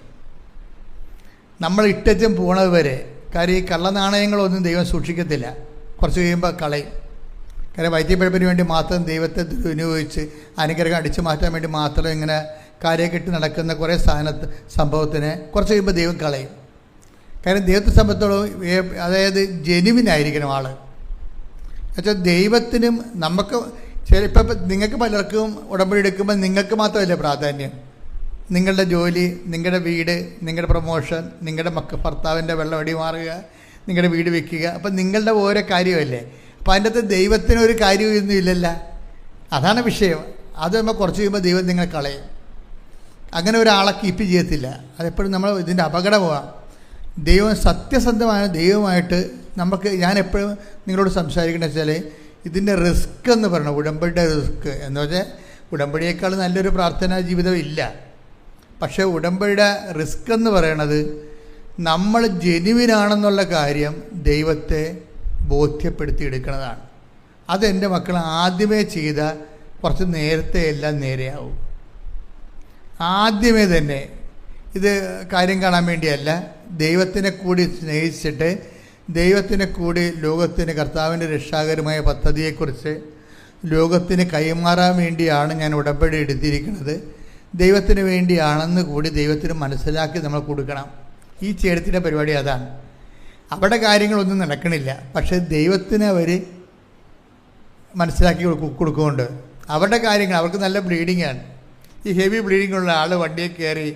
S2: നമ്മൾ ഇട്ടച്ചും പോണത് വരെ. കാര്യം ഈ കള്ളനാണയങ്ങളൊന്നും ദൈവം സൂക്ഷിക്കത്തില്ല, കുറച്ച് കഴിയുമ്പോൾ കളയും. കാര്യം വൈദ്യപ്പഴപ്പിന് വേണ്ടി മാത്രം ദൈവത്തെ വിനിയോഗിച്ച് അനുഗ്രഹം അടിച്ചു മാറ്റാൻ വേണ്ടി മാത്രം ഇങ്ങനെ കാര്യക്കെട്ട് നടക്കുന്ന കുറേ സംഭവത്തിന് കുറച്ച് കഴിയുമ്പോൾ ദൈവം കളയും. കാര്യം ദൈവത്തെ സംബന്ധിച്ചോളം അതായത് ജെനുവിനായിരിക്കണം ആൾ. എന്നുവെച്ചാൽ ദൈവത്തിനും നമുക്ക് ഇപ്പം നിങ്ങൾക്ക് പലർക്കും ഉടമ്പടി എടുക്കുമ്പോൾ നിങ്ങൾക്ക് മാത്രമല്ല പ്രാധാന്യം. നിങ്ങളുടെ ജോലി, നിങ്ങളുടെ വീട്, നിങ്ങളുടെ പ്രൊമോഷൻ, നിങ്ങളുടെ ഭർത്താവിൻ്റെ വെള്ളമടി മാറുക, നിങ്ങളുടെ വീട് വയ്ക്കുക, അപ്പം നിങ്ങളുടെ ഓരോ കാര്യമല്ലേ. അപ്പം അതിൻ്റെ അകത്ത് ദൈവത്തിനൊരു കാര്യമൊന്നും ഇല്ലല്ല. അതാണ് വിഷയം. അത് നമ്മൾ കുറച്ച് കഴിയുമ്പോൾ ദൈവം നിങ്ങളെ കളയും. അങ്ങനെ ഒരാളെ കീപ്പ് ചെയ്യത്തില്ല. അതെപ്പോഴും നമ്മൾ ഇതിൻ്റെ അപകടമാണ്. ദൈവം സത്യസന്ധമായ ദൈവമായിട്ട് ഞാൻ എപ്പോഴും നിങ്ങളോട് സംസാരിക്കണമെന്ന് വെച്ചാൽ, ഇതിൻ്റെ റിസ്ക് എന്ന് പറയണം, ഉടമ്പടിയുടെ റിസ്ക് എന്ന് വെച്ചാൽ ഉടമ്പടിയേക്കാൾ നല്ലൊരു പ്രാർത്ഥനാ ജീവിതം ഇല്ല. പക്ഷേ ഉടമ്പടിയുടെ റിസ്ക് എന്ന് പറയണത് നമ്മൾ ജെനുവിനാണെന്നുള്ള കാര്യം ദൈവത്തെ ബോധ്യപ്പെടുത്തിയെടുക്കുന്നതാണ്. അതെൻ്റെ മക്കൾ ആദ്യമേ ചെയ്ത കുറച്ച് നേരത്തെ എല്ലാം നേരെയാവും. ആദ്യമേ തന്നെ ഇത് കാര്യം കാണാൻ വേണ്ടിയല്ല, ദൈവത്തിനെ കൂടി സ്നേഹിച്ചിട്ട് ദൈവത്തിനെ കൂടി ലോകത്തിന് കർത്താവിൻ്റെ രക്ഷാകരമായ പദ്ധതിയെക്കുറിച്ച് ലോകത്തിന് കൈമാറാൻ വേണ്ടിയാണ് ഞാൻ ഉടമ്പടി എടുത്തിരിക്കുന്നത്. ദൈവത്തിന് വേണ്ടിയാണെന്ന് കൂടി ദൈവത്തിന് മനസ്സിലാക്കി നമ്മൾ കൊടുക്കണം. ഈ ചേടത്തിൻ്റെ പരിപാടി അതാണ്. അവിടെ കാര്യങ്ങളൊന്നും നടക്കണില്ല, പക്ഷേ ദൈവത്തിന് അവർ മനസ്സിലാക്കി കൊടുക്കുന്നുണ്ട്. അവരുടെ കാര്യങ്ങൾ, അവർക്ക് നല്ല ബ്ലീഡിങ്ങാണ്. ഈ ഹെവി ബ്ലീഡിങ്ങുള്ള ആൾ വണ്ടിയിൽ കയറി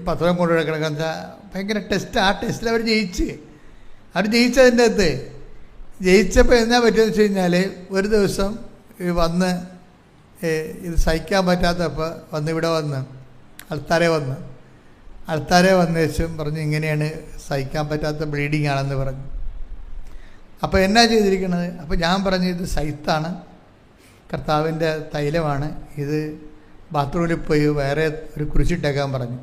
S2: പത്രം കൊണ്ടുപോയി കിടക്കുന്ന ഭയങ്കര ടെസ്റ്റ്. ആ ടെസ്റ്റിൽ അവർ ജയിച്ചതിൻ്റെ അകത്ത് ജയിച്ചപ്പോൾ എന്നാ പറ്റുമെന്ന് വെച്ച് കഴിഞ്ഞാൽ, ഒരു ദിവസം വന്ന് ഇത് സഹിക്കാൻ പറ്റാത്തപ്പോൾ ഇവിടെ വന്ന് അൾത്താരെ വന്ന ശേഷം പറഞ്ഞു ഇങ്ങനെയാണ്, സഹിക്കാൻ പറ്റാത്ത ബ്ലീഡിങ് ആണെന്ന് പറഞ്ഞു. അപ്പോൾ എന്നാ ചെയ്തിരിക്കുന്നത്? അപ്പോൾ ഞാൻ പറഞ്ഞു ഇത് സൈത്താണ്, കർത്താവിൻ്റെ തൈലമാണ്, ഇത് ബാത്റൂമിൽ പോയി വേറെ ഒരു കുരിശിട്ടേക്കാൻ പറഞ്ഞു.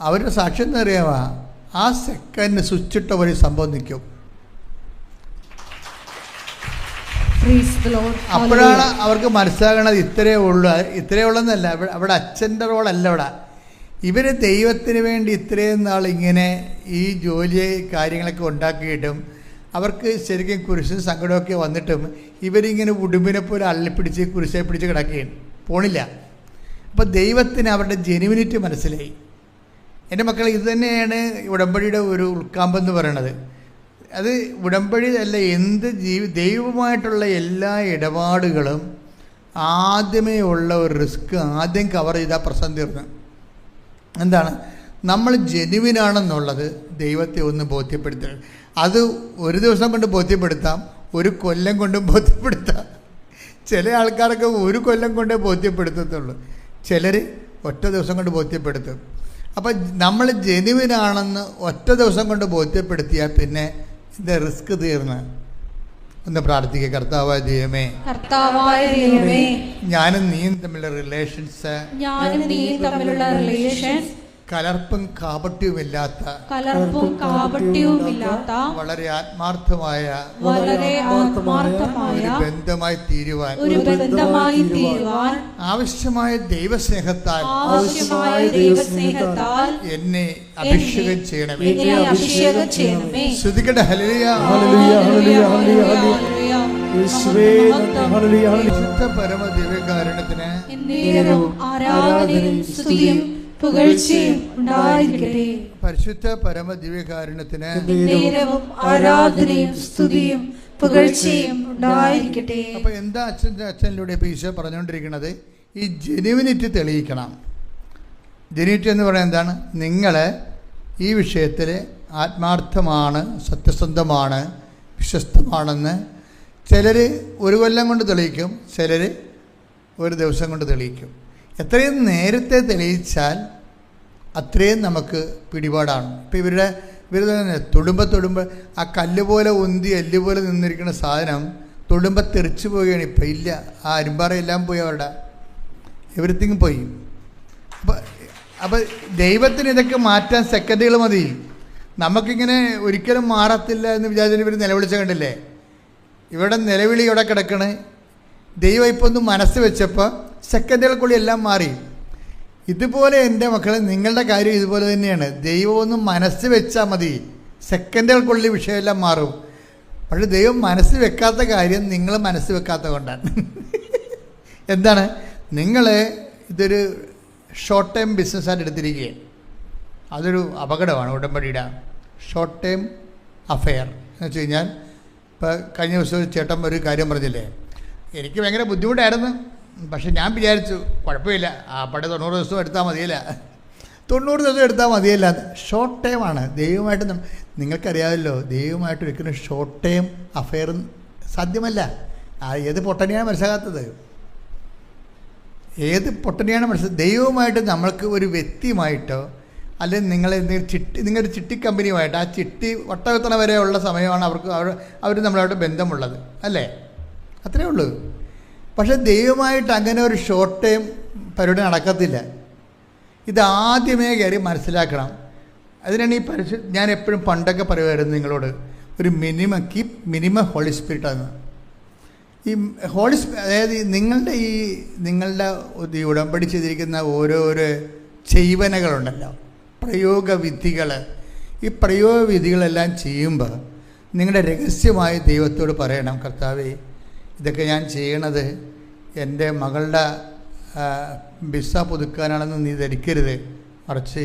S2: അവരുടെ സാക്ഷ്യം എന്ന് അറിയാമോ? ആ സെക്കൻഡ് സ്വിച്ചിട്ട ഒരു സംഭവം നിൽക്കും. അപ്പോഴാണ് അവർക്ക് മനസ്സിലാകണത് ഇത്രയേ ഉള്ളെന്നല്ല. അവിടെ അച്ഛൻ്റെ റോളല്ല. അവിടെ ഇവർ ദൈവത്തിന് വേണ്ടി ഇത്രയും നാൾ ഇങ്ങനെ ഈ ജോലി കാര്യങ്ങളൊക്കെ ഉണ്ടാക്കിയിട്ടും അവർക്ക് ശരിക്കും കുരിശും സങ്കടമൊക്കെ വന്നിട്ടും ഇവരിങ്ങനെ ഉടുമ്പിനെ പോലെ അള്ളിപ്പിടിച്ച് കുരിശെ പിടിച്ച് കിടക്കുകയാണ്, പോണില്ല. അപ്പോൾ ദൈവത്തിന് അവരുടെ ജെനുവിനിറ്റി മനസ്സിലായി. എൻ്റെ മക്കളെ, ഇത് തന്നെയാണ് ഉടമ്പടിയുടെ ഒരു ഉൾക്കാമ്പെന്ന് പറയണത്. അത് ഉടമ്പടി അല്ല, എന്ത് ദൈവവുമായിട്ടുള്ള എല്ലാ ഇടപാടുകളും ആദ്യമേ ഉള്ള ഒരു റിസ്ക് ആദ്യം കവർ ചെയ്താൽ പ്രശ്നം തീർന്നു. എന്താണ്? നമ്മൾ ജെനുവിനാണെന്നുള്ളത് ദൈവത്തെ ഒന്ന് ബോധ്യപ്പെടുത്തുക. അത് ഒരു ദിവസം കൊണ്ട് ബോധ്യപ്പെടുത്താം, ഒരു കൊല്ലം കൊണ്ടും ബോധ്യപ്പെടുത്താം. ചില ആൾക്കാരൊക്കെ ഒരു കൊല്ലം കൊണ്ടേ ബോധ്യപ്പെടുത്തത്തുള്ളൂ, ചിലർ ഒറ്റ ദിവസം കൊണ്ട് ബോധ്യപ്പെടുത്തും. അപ്പം നമ്മൾ ജെനുവിനാണെന്ന് ഒറ്റ ദിവസം കൊണ്ട് ബോധ്യപ്പെടുത്തിയാൽ പിന്നെ ഇതിൻ്റെ റിസ്ക് തീർന്ന്. ഒന്ന് പ്രാർത്ഥിക്കുക. കർത്താവായ ദൈവമേ, ഞാനും നീയും തമ്മിലുള്ള റിലേഷൻസ് കലർപ്പും കാപട്യവുമില്ലാത്ത വളരെ ആത്മാർത്ഥമായ ഒരു ബന്ധമായി തീരുവാൻ ആവശ്യമായ ദൈവസ്നേഹത്താൽ എന്നെ അഭിഷേകം ചെയ്യണമേ. ശ്രുതിക്കട്ടെ. Hallelujah, hallelujah, hallelujah, hallelujah. പരിശുദ്ധ പരമ ദിവ്യകാരുണ്യത്തിന് പരിശുദ്ധ പരമ ദിവ്യകാരുണ്യത്തിന് അപ്പൊ എന്താ അച്ഛനിലൂടെ ഇപ്പൊ ഈശോ പറഞ്ഞുകൊണ്ടിരിക്കുന്നത്? ഈ ജെനുവിനിറ്റി തെളിയിക്കണം. ജെനുവിനിറ്റി എന്ന് പറയുന്നത് എന്താണ്? നിങ്ങൾ ഈ വിഷയത്തിൽ ആത്മാർത്ഥമാണ്, സത്യസന്ധമാണ്, വിശ്വസ്തമാണെന്ന് ചിലർ ഒരു കൊല്ലം കൊണ്ട് തെളിയിക്കും, ചിലർ ഒരു ദിവസം കൊണ്ട് തെളിയിക്കും. എത്രയും നേരത്തെ തെളിയിച്ചാൽ അത്രയും നമുക്ക് പിടിപാടാണ്. ഇപ്പം ഇവർ തന്നെ തൊടുമ്പോൾ ആ കല്ല് പോലെ ഉന്തി എല്ല് പോലെ നിന്നിരിക്കുന്ന സാധനം തൊടുമ്പോൾ തെറിച്ചു പോവുകയാണ്. ഇപ്പം ഇല്ല, ആ അരുമ്പാറയെല്ലാം പോയി, അവരുടെ എവരിത്തിങ് പോയി. അപ്പം ദൈവത്തിന് ഇതൊക്കെ മാറ്റാൻ സെക്കൻഡുകൾ മതി. നമുക്കിങ്ങനെ ഒരിക്കലും മാറത്തില്ല എന്ന് വിചാരിച്ചാൽ ഇവർ നിലവിളിച്ച കണ്ടില്ലേ? ഇവിടെ നിലവിളി ഇവിടെ കിടക്കണേ. ദൈവം ഇപ്പോൾ ഒന്ന് മനസ്സ് വെച്ചപ്പോൾ സെക്കൻഡുകൾക്കുള്ളിൽ എല്ലാം മാറി. ഇതുപോലെ എൻ്റെ മക്കളെ, നിങ്ങളുടെ കാര്യം ഇതുപോലെ തന്നെയാണ്. ദൈവം ഒന്ന് മനസ്സ് വെച്ചാൽ മതി, സെക്കൻഡുകൾക്കുള്ളിൽ വിഷയമെല്ലാം മാറും. പക്ഷേ ദൈവം മനസ്സ് വെക്കാത്ത കാര്യം നിങ്ങൾ മനസ്സ് വെക്കാത്ത കൊണ്ടാണ്. എന്താണ്? നിങ്ങൾ ഇതൊരു ഷോർട്ട് ടൈം ബിസിനസ്സായിട്ട് എടുത്തിരിക്കുകയാണ്. അതൊരു അപകടമാണ് ഉടമ്പടിയുടെ. ഷോർട്ട് ടൈം അഫെയർ എന്ന് വെച്ച് കഴിഞ്ഞാൽ, ഇപ്പോൾ കഴിഞ്ഞ ദിവസം ചേട്ടൻ ഒരു കാര്യം പറഞ്ഞില്ലേ, എനിക്ക് ഭയങ്കര ബുദ്ധിമുട്ടായിരുന്നു, പക്ഷെ ഞാൻ വിചാരിച്ചു കുഴപ്പമില്ല, ആ പടം 90 ദിവസം എടുത്താൽ മതിയല്ല, 90 ദിവസം എടുത്താൽ മതിയല്ല. ഷോർട്ട് ടൈമാണ്. ദൈവമായിട്ട് നിങ്ങൾക്കറിയാമല്ലോ, ദൈവമായിട്ട് ഒരിക്കലും ഷോർട്ട് ടൈം അഫെയർ സാധ്യമല്ല. ഏത് പൊട്ടനെയാണ് മനസ്സിലാകാത്തത്? ഏത് പൊട്ടനെയാണ് മനസ്സിലാക്കുക? ദൈവവുമായിട്ട് നമ്മൾക്ക് ഒരു വ്യക്തിയുമായിട്ടോ അല്ലെങ്കിൽ നിങ്ങളൊരു ചിട്ടി കമ്പനിയുമായിട്ട്, ആ ചിട്ടി വട്ടവെത്തണ വരെയുള്ള സമയമാണ് അവർ നമ്മളായിട്ട് ബന്ധമുള്ളത്, അല്ലേ? അത്രയേ ഉള്ളൂ. പക്ഷേ ദൈവമായിട്ട് അങ്ങനെ ഒരു ഷോർട്ട് ടൈം പരിപാടി നടക്കത്തില്ല. ഇതാദ്യമേ കയറി മനസ്സിലാക്കണം. അതിനാണ് ഈ ഞാൻ എപ്പോഴും പണ്ടൊക്കെ പറയുമായിരുന്നു നിങ്ങളോട്, ഒരു മിനിമം ഹോളി സ്പിരിറ്റാണ്. ഈ അതായത് നിങ്ങളുടെ ഈ ഉടമ്പടി ചെയ്തിരിക്കുന്ന ഓരോരോ ചെയ്വനകളുണ്ടല്ലോ, പ്രയോഗവിധികൾ. ഈ പ്രയോഗവിധികളെല്ലാം ചെയ്യുമ്പോൾ നിങ്ങളുടെ രഹസ്യമായി ദൈവത്തോട് പറയണം, കർത്താവേ, ഇതൊക്കെ ഞാൻ ചെയ്യണത് എൻ്റെ മകളുടെ വിസ പുതുക്കാനാണെന്ന് നീ ധരിക്കരുത്, മറിച്ച്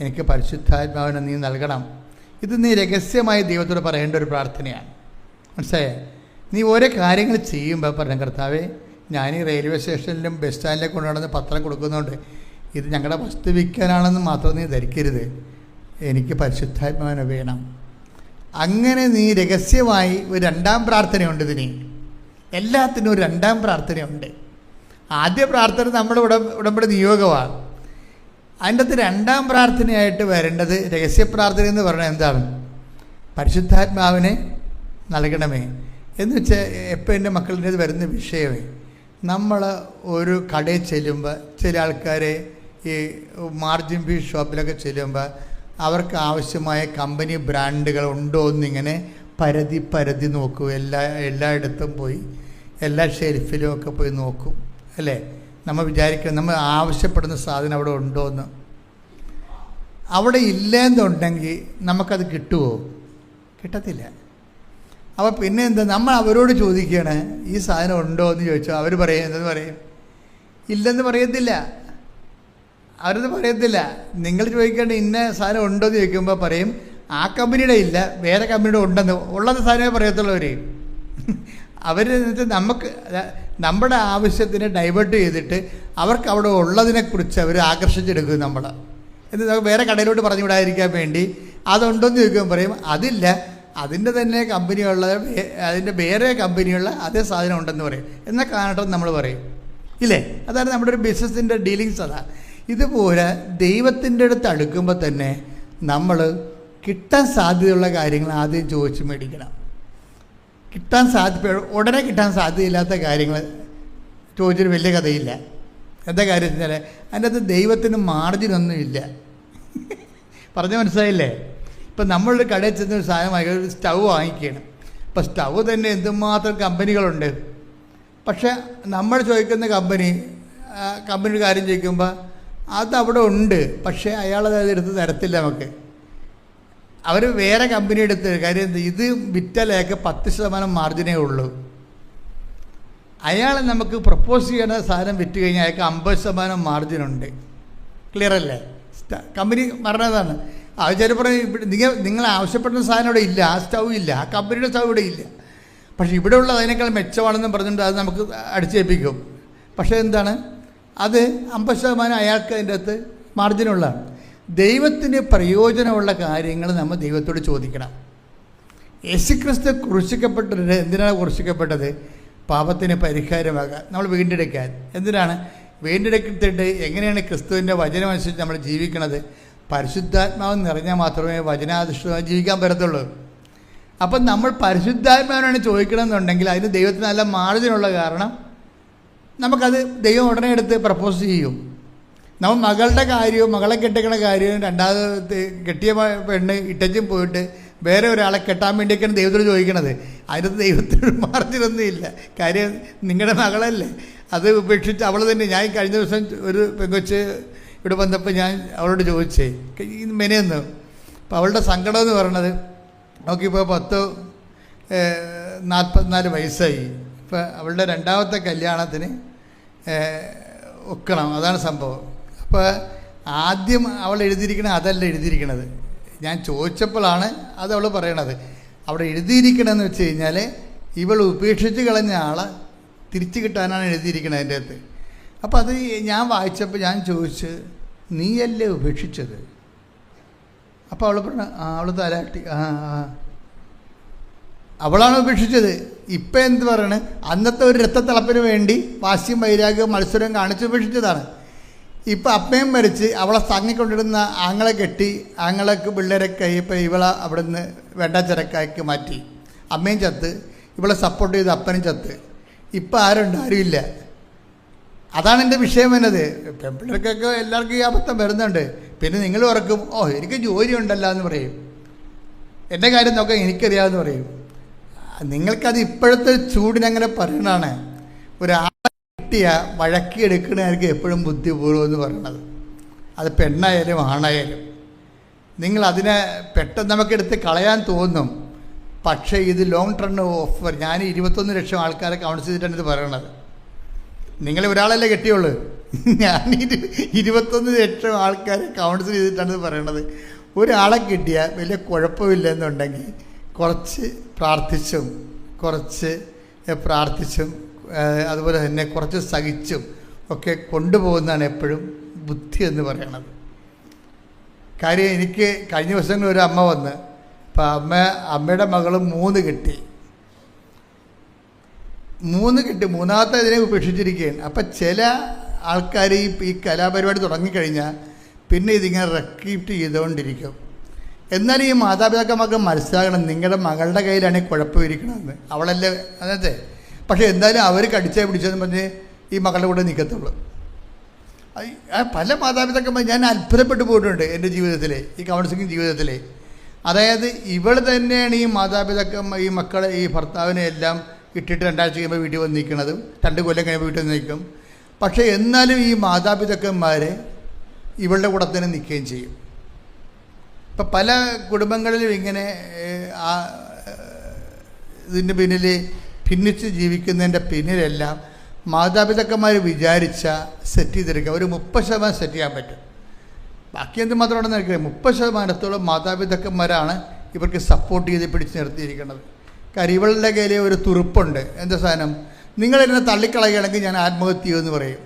S2: എനിക്ക് പരിശുദ്ധാത്മാവിനെ നീ നൽകണം. ഇത് നീ രഹസ്യമായി ദൈവത്തോട് പറയേണ്ട ഒരു പ്രാർത്ഥനയാണ്. മനസ്സിലായേ? നീ ഓരോ കാര്യങ്ങൾ ചെയ്യുമ്പോൾ പറഞ്ഞു, കർത്താവേ, ഞാൻ ഈ റെയിൽവേ സ്റ്റേഷനിലും ബസ് സ്റ്റാൻഡിലേക്ക് കൊണ്ടുവന്ന് പത്രം കൊടുക്കുന്നുണ്ട്, ഇത് ഞങ്ങളുടെ വസ്തു വിൽക്കാനാണെന്ന് മാത്രം നീ ധരിക്കരുത്, എനിക്ക് പരിശുദ്ധാത്മാവിനെ വേണം. അങ്ങനെ നീ രഹസ്യമായി ഒരു രണ്ടാം പ്രാർത്ഥനയുണ്ട്. ഇതിന് എല്ലാത്തിനും ഒരു രണ്ടാം പ്രാർത്ഥനയുണ്ട്. ആദ്യ പ്രാർത്ഥന നമ്മുടെ ഉടമ്പടി നിയോഗമാണ്. അതിൻ്റെ അകത്ത് രണ്ടാം പ്രാർത്ഥനയായിട്ട് വരേണ്ടത് രഹസ്യപ്രാർത്ഥന എന്ന് പറഞ്ഞാൽ എന്താണ്? പരിശുദ്ധാത്മാവിനെ നൽകണമേ എന്ന് വെച്ചാൽ എപ്പോൾ എൻ്റെ മക്കളുടെ വരുന്ന വിഷയമേ, നമ്മൾ ഒരു കടയിൽ ചെല്ലുമ്പോൾ ചില ആൾക്കാരെ ഈ മാർജിൻ ഫീ ഷോപ്പിലൊക്കെ ചെല്ലുമ്പോൾ അവർക്ക് ആവശ്യമായ കമ്പനി ബ്രാൻഡുകൾ ഉണ്ടോ എന്നിങ്ങനെ പരതി നോക്കും. എല്ലായിടത്തും പോയി എല്ലാ ഷെൽഫിലും ഒക്കെ പോയി നോക്കും, അല്ലേ? നമ്മൾ വിചാരിക്കണം നമ്മൾ ആവശ്യപ്പെടുന്ന സാധനം അവിടെ ഉണ്ടോ എന്ന്. അവിടെ ഇല്ലെന്നുണ്ടെങ്കിൽ നമുക്കത് കിട്ടുമോ? കിട്ടത്തില്ല. അപ്പോൾ പിന്നെ എന്താ, നമ്മൾ അവരോട് ചോദിക്കുകയാണ് ഈ സാധനം ഉണ്ടോ എന്ന് ചോദിച്ചാൽ അവർ പറയും, എന്തെന്ന് പറയും? ഇല്ലെന്ന് പറയത്തില്ല. അവരത് പറയത്തില്ല. നിങ്ങൾ ചോദിക്കേണ്ട ഇന്ന സാധനം ഉണ്ടോ എന്ന് ചോദിക്കുമ്പോൾ പറയും ആ കമ്പനിയുടെ ഇല്ല, വേറെ കമ്പനിയുടെ ഉണ്ടെന്ന്. ഉള്ളത് സാധനമേ പറയത്തുള്ളൂ അവർ. നമുക്ക് നമ്മുടെ ആവശ്യത്തിനെ ഡൈവേർട്ട് ചെയ്തിട്ട് അവർക്ക് അവിടെ ഉള്ളതിനെക്കുറിച്ച് അവർ ആകർഷിച്ചെടുക്കും നമ്മൾ. എന്നിട്ട് വേറെ കടയിലോട്ട് പറഞ്ഞു വിടാതിരിക്കാൻ വേണ്ടി അതുണ്ടോയെന്ന് ചോദിക്കുമ്പോൾ പറയും അതില്ല, അതിൻ്റെ തന്നെ കമ്പനിയുള്ള അതിൻ്റെ വേറെ കമ്പനിയുള്ള അതേ സാധനം ഉണ്ടെന്ന് പറയും. എന്നാൽ കാണട്ടെ നമ്മൾ പറയും, ഇല്ലേ? അതാണ് നമ്മുടെ ഒരു ബിസിനസ്സിൻ്റെ ഡീലിങ്സ്. അതാണ്. ഇതുപോലെ ദൈവത്തിൻ്റെ അടുത്ത് അടുക്കുമ്പോൾ തന്നെ നമ്മൾ കിട്ടാൻ സാധ്യതയുള്ള കാര്യങ്ങൾ ആദ്യം ചോദിച്ച് മേടിക്കണം. ഉടനെ കിട്ടാൻ സാധ്യതയില്ലാത്ത കാര്യങ്ങൾ ചോദിച്ചൊരു വലിയ കഥയില്ല. എന്താ കാര്യം വെച്ചാൽ അതിൻ്റെ അകത്ത് ദൈവത്തിന് മാർജിനൊന്നുമില്ല. പറഞ്ഞ മനസ്സിലായില്ലേ? ഇപ്പം നമ്മളൊരു കടയിൽ ചെന്ന് ഒരു സാധനം വാങ്ങിക്കുക, ഒരു സ്റ്റൗ വാങ്ങിക്കുകയാണ്. ഇപ്പം സ്റ്റൗ തന്നെ എന്തുമാത്രം കമ്പനികളുണ്ട്. പക്ഷേ നമ്മൾ ചോദിക്കുന്ന കമ്പനിയുടെ കാര്യം ചോദിക്കുമ്പോൾ അതവിടെ ഉണ്ട്, പക്ഷേ അയാളത് എടുത്ത് തരത്തില്ല നമുക്ക്. അവർ വേറെ കമ്പനി എടുത്ത് കാര്യം ഇത് വിറ്റാലേക്ക് 10% മാർജിനേ ഉള്ളൂ. അയാൾ നമുക്ക് പ്രപ്പോസ് ചെയ്യുന്ന സാധനം വിറ്റ് കഴിഞ്ഞാൽ അയാൾക്ക് 50% മാർജിനുണ്ട്. ക്ലിയർ അല്ലേ? കമ്പനി പറഞ്ഞതാണ്. അത് ചിലപ്പോൾ നിങ്ങൾ ആവശ്യപ്പെടുന്ന സാധനം ഇവിടെ ഇല്ല, ആ സ്റ്റൗ ഇല്ല, ആ കമ്പനിയുടെ സ്റ്റൗ ഇവിടെ ഇല്ല, പക്ഷേ ഇവിടെ ഉള്ളത് അതിനേക്കാൾ മെച്ചമാണെന്ന് പറഞ്ഞിട്ട് അത് നമുക്ക് അടിച്ചേൽപ്പിക്കും. പക്ഷേ എന്താണ്, അത് 50% അയാൾക്ക് അതിൻ്റെ അകത്ത് മാർജിനുള്ളതാണ്. ദൈവത്തിന് പ്രയോജനമുള്ള കാര്യങ്ങൾ നമ്മൾ ദൈവത്തോട് ചോദിക്കണം. യേശുക്രിസ്തു ക്രൂശിക്കപ്പെട്ടത് എന്തിനാണ് ക്രൂശിക്കപ്പെട്ടത്? പാപത്തിന് പരിഹാരമാകാൻ, നമ്മൾ വീണ്ടെടുക്കാൻ. എന്തിനാണ് വീണ്ടെടുത്തിട്ട്? എങ്ങനെയാണ് ക്രിസ്തുവിൻ്റെ വചനമനുസരിച്ച് നമ്മൾ ജീവിക്കണത്? പരിശുദ്ധാത്മാവ് നിറഞ്ഞാൽ മാത്രമേ വചനാധിഷ്ഠിതമായി ജീവിക്കാൻ പറ്റത്തുള്ളൂ. അപ്പം നമ്മൾ പരിശുദ്ധാത്മാവിനാണ് ചോദിക്കണമെന്നുണ്ടെങ്കിൽ അതിന് ദൈവത്തിന് നല്ല മാർജിനുള്ള കാരണം നമുക്കത് ദൈവം ഉടനെ എടുത്ത് പ്രപ്പോസ് ചെയ്യും. നമ്മൾ മകളുടെ കാര്യവും മകളെ കെട്ടിക്കണ കാര്യവും രണ്ടാമത് കെട്ടിയ പെണ്ണ് ഇട്ടച്ചും പോയിട്ട് വേറെ ഒരാളെ കെട്ടാൻ വേണ്ടിയൊക്കെയാണ് ദൈവത്തോട് ചോദിക്കണത്. അതിനകത്ത് ദൈവത്തിനൊരു മാർജിനൊന്നും ഇല്ല. കാര്യം നിങ്ങളുടെ മകളല്ലേ, അത് ഉപേക്ഷിച്ച് അവൾ തന്നെ. ഞാൻ കഴിഞ്ഞ ദിവസം ഒരു പെങ്കൊച്ച് ഇവിടെ വന്നപ്പോൾ ഞാൻ അവളോട് ചോദിച്ചേ ഈ മെനയെന്ന്. അപ്പോൾ അവളുടെ സങ്കടം എന്ന് പറയണത് നോക്കിയപ്പോൾ 44 വയസ്സായി. ഇപ്പോൾ അവളുടെ രണ്ടാമത്തെ കല്യാണത്തിന് ഒക്കണം, അതാണ് സംഭവം. അപ്പോൾ ആദ്യം അവൾ എഴുതിയിരിക്കണത് അതല്ല എഴുതിയിരിക്കണത്. ഞാൻ ചോദിച്ചപ്പോഴാണ് അത് അവൾ പറയണത്. അവിടെ എഴുതിയിരിക്കണമെന്ന് വെച്ച് കഴിഞ്ഞാൽ ഇവൾ ഉപേക്ഷിച്ച് കളഞ്ഞ ആളെ തിരിച്ചു കിട്ടാനാണ് എഴുതിയിരിക്കണത് അതിൻ്റെ അകത്ത്. അപ്പോൾ അത് ഞാൻ വായിച്ചപ്പോൾ ഞാൻ ചോദിച്ച്, നീയല്ലേ ഉപേക്ഷിച്ചത്? അപ്പോൾ അവൾ പറഞ്ഞു അവൾ തലാട്ടി, അവളാണ് ഉപേക്ഷിച്ചത്. ഇപ്പം എന്ത് പറയണേ, അന്നത്തെ ഒരു രക്തത്തിളപ്പിന് വേണ്ടി വാശിയും വൈരാഗ്യവും മത്സരവും കാണിച്ച് ഉപേക്ഷിച്ചതാണ്. ഇപ്പം അപ്പയും മരിച്ച് അവളെ തങ്ങിക്കൊണ്ടിരുന്ന ആങ്ങളെ കെട്ടി, ആങ്ങളക്ക് പിള്ളേരൊക്കെ കഴിയപ്പോൾ ഇവളെ അവിടെ നിന്ന് വേണ്ടാച്ചിരക്കാക്കി മാറ്റി. അമ്മയും ചത്ത്, ഇവളെ സപ്പോർട്ട് ചെയ്ത് അപ്പനും ചത്ത്. ഇപ്പം ആരുണ്ട്? ആരുമില്ല. അതാണ് എൻ്റെ വിഷയം എന്നത്. പെൺപിള്ളേർക്കൊക്കെ എല്ലാവർക്കും ഈ അബദ്ധം വരുന്നുണ്ട്. പിന്നെ നിങ്ങൾ ഓർക്കും, എനിക്ക് ജോലി ഉണ്ടല്ലോ എന്ന് പറയും. എൻ്റെ കാര്യം നോക്കാൻ എനിക്കറിയാമെന്ന് പറയും. നിങ്ങൾക്കത് ഇപ്പോഴത്തെ ചൂടിനങ്ങനെ പറയണതാണ്. ഒരാളെ കിട്ടിയ വഴക്കി എടുക്കണമായിരിക്കും എപ്പോഴും ബുദ്ധിപൂർവ്വം എന്ന് പറയണത്. അത് പെണ്ണായാലും ആണായാലും. നിങ്ങളതിനെ പെട്ടെന്ന് നമുക്കെടുത്ത് കളയാൻ തോന്നും. പക്ഷേ ഇത് ലോങ് ടേൺ ഓഫർ. ഞാൻ 21 ലക്ഷം ആൾക്കാരെ കൗൺസിൽ ചെയ്തിട്ടാണ് ഇത് പറയണത്. നിങ്ങൾ ഒരാളല്ലേ കെട്ടിയുള്ളൂ, ഞാൻ 21 ലക്ഷം ആൾക്കാരെ കൗൺസിൽ ചെയ്തിട്ടാണ് ഇത് പറയണത്. ഒരാളെ കിട്ടിയാൽ വലിയ കുഴപ്പമില്ലെന്നുണ്ടെങ്കിൽ കുറച്ച് പ്രാർത്ഥിച്ചും അതുപോലെ തന്നെ കുറച്ച് സഹിച്ചും ഒക്കെ കൊണ്ടുപോകുന്നതാണ് എപ്പോഴും ബുദ്ധി എന്ന് പറയണത്. കാര്യം എനിക്ക് കഴിഞ്ഞ ദിവസങ്ങളിൽ ഒരു അമ്മ വന്ന്, ഇപ്പം അമ്മയുടെ മകൾ 3 കെട്ടി, മൂന്നാമത്തെ ഇതിനെ ഉപേക്ഷിച്ചിരിക്കുകയാണ്. അപ്പം ചില ആൾക്കാർ ഈ കലാപരിപാടി തുടങ്ങിക്കഴിഞ്ഞാൽ പിന്നെ ഇതിങ്ങനെ റെക്കീപ്റ്റ് ചെയ്തുകൊണ്ടിരിക്കും. എന്നാലും ഈ മാതാപിതാക്കന്മാർക്ക് മനസ്സിലാകണം, നിങ്ങളുടെ മകളുടെ കയ്യിലാണ് ഈ കുഴപ്പമിരിക്കണമെന്ന്. അവളല്ലേ അതെ. പക്ഷേ എന്തായാലും അവർ കടിച്ചാൽ പിടിച്ചതെന്ന് പറഞ്ഞ് ഈ മകളുടെ കൂടെ നിൽക്കത്തുള്ളൂ. പല മാതാപിതാക്കന്മാർ ഞാൻ അത്ഭുതപ്പെട്ടു പോയിട്ടുണ്ട് എൻ്റെ ജീവിതത്തിലെ, ഈ കൗൺസിലിംഗ് ജീവിതത്തിലെ. അതായത് ഇവൾ തന്നെയാണ് ഈ മാതാപിതാക്കന്മാർ ഈ മക്കളെ ഈ ഭർത്താവിനെ എല്ലാം ഇട്ടിട്ട് 2 ആഴ്ച കഴിയുമ്പോൾ വീട്ടിൽ വന്ന് നിൽക്കുന്നതും 2 കൊല്ലം കഴിയുമ്പോൾ വീട്ടിൽ വന്ന് നിൽക്കും. പക്ഷേ എന്നാലും ഈ മാതാപിതാക്കന്മാർ ഇവളുടെ കൂടെ തന്നെ നിൽക്കുകയും ചെയ്യും. ഇപ്പം പല കുടുംബങ്ങളിലും ഇങ്ങനെ ഇതിൻ്റെ പിന്നിൽ ഭിന്നിച്ച് ജീവിക്കുന്നതിൻ്റെ പിന്നിലെല്ലാം മാതാപിതാക്കന്മാർ വിചാരിച്ച സെറ്റ് ചെയ്തെടുക്കുക. ഒരു 30% സെറ്റ് ചെയ്യാൻ പറ്റും. ബാക്കി എന്ത് മാത്രമാണെന്ന് അറിയില്ല. 30% മാതാപിതാക്കന്മാരാണ് ഇവർക്ക് സപ്പോർട്ട് ചെയ്ത് പിടിച്ച് നിർത്തിയിരിക്കുന്നത്. കാര്യം ഇവളുടെ കയ്യിൽ ഒരു തുറുപ്പുണ്ട്. എന്താ സാധനം? നിങ്ങളെന്നെ തള്ളിക്കളയുകയാണെങ്കിൽ ഞാൻ ആത്മഹത്യ ചെയ്യുമെന്ന് പറയും.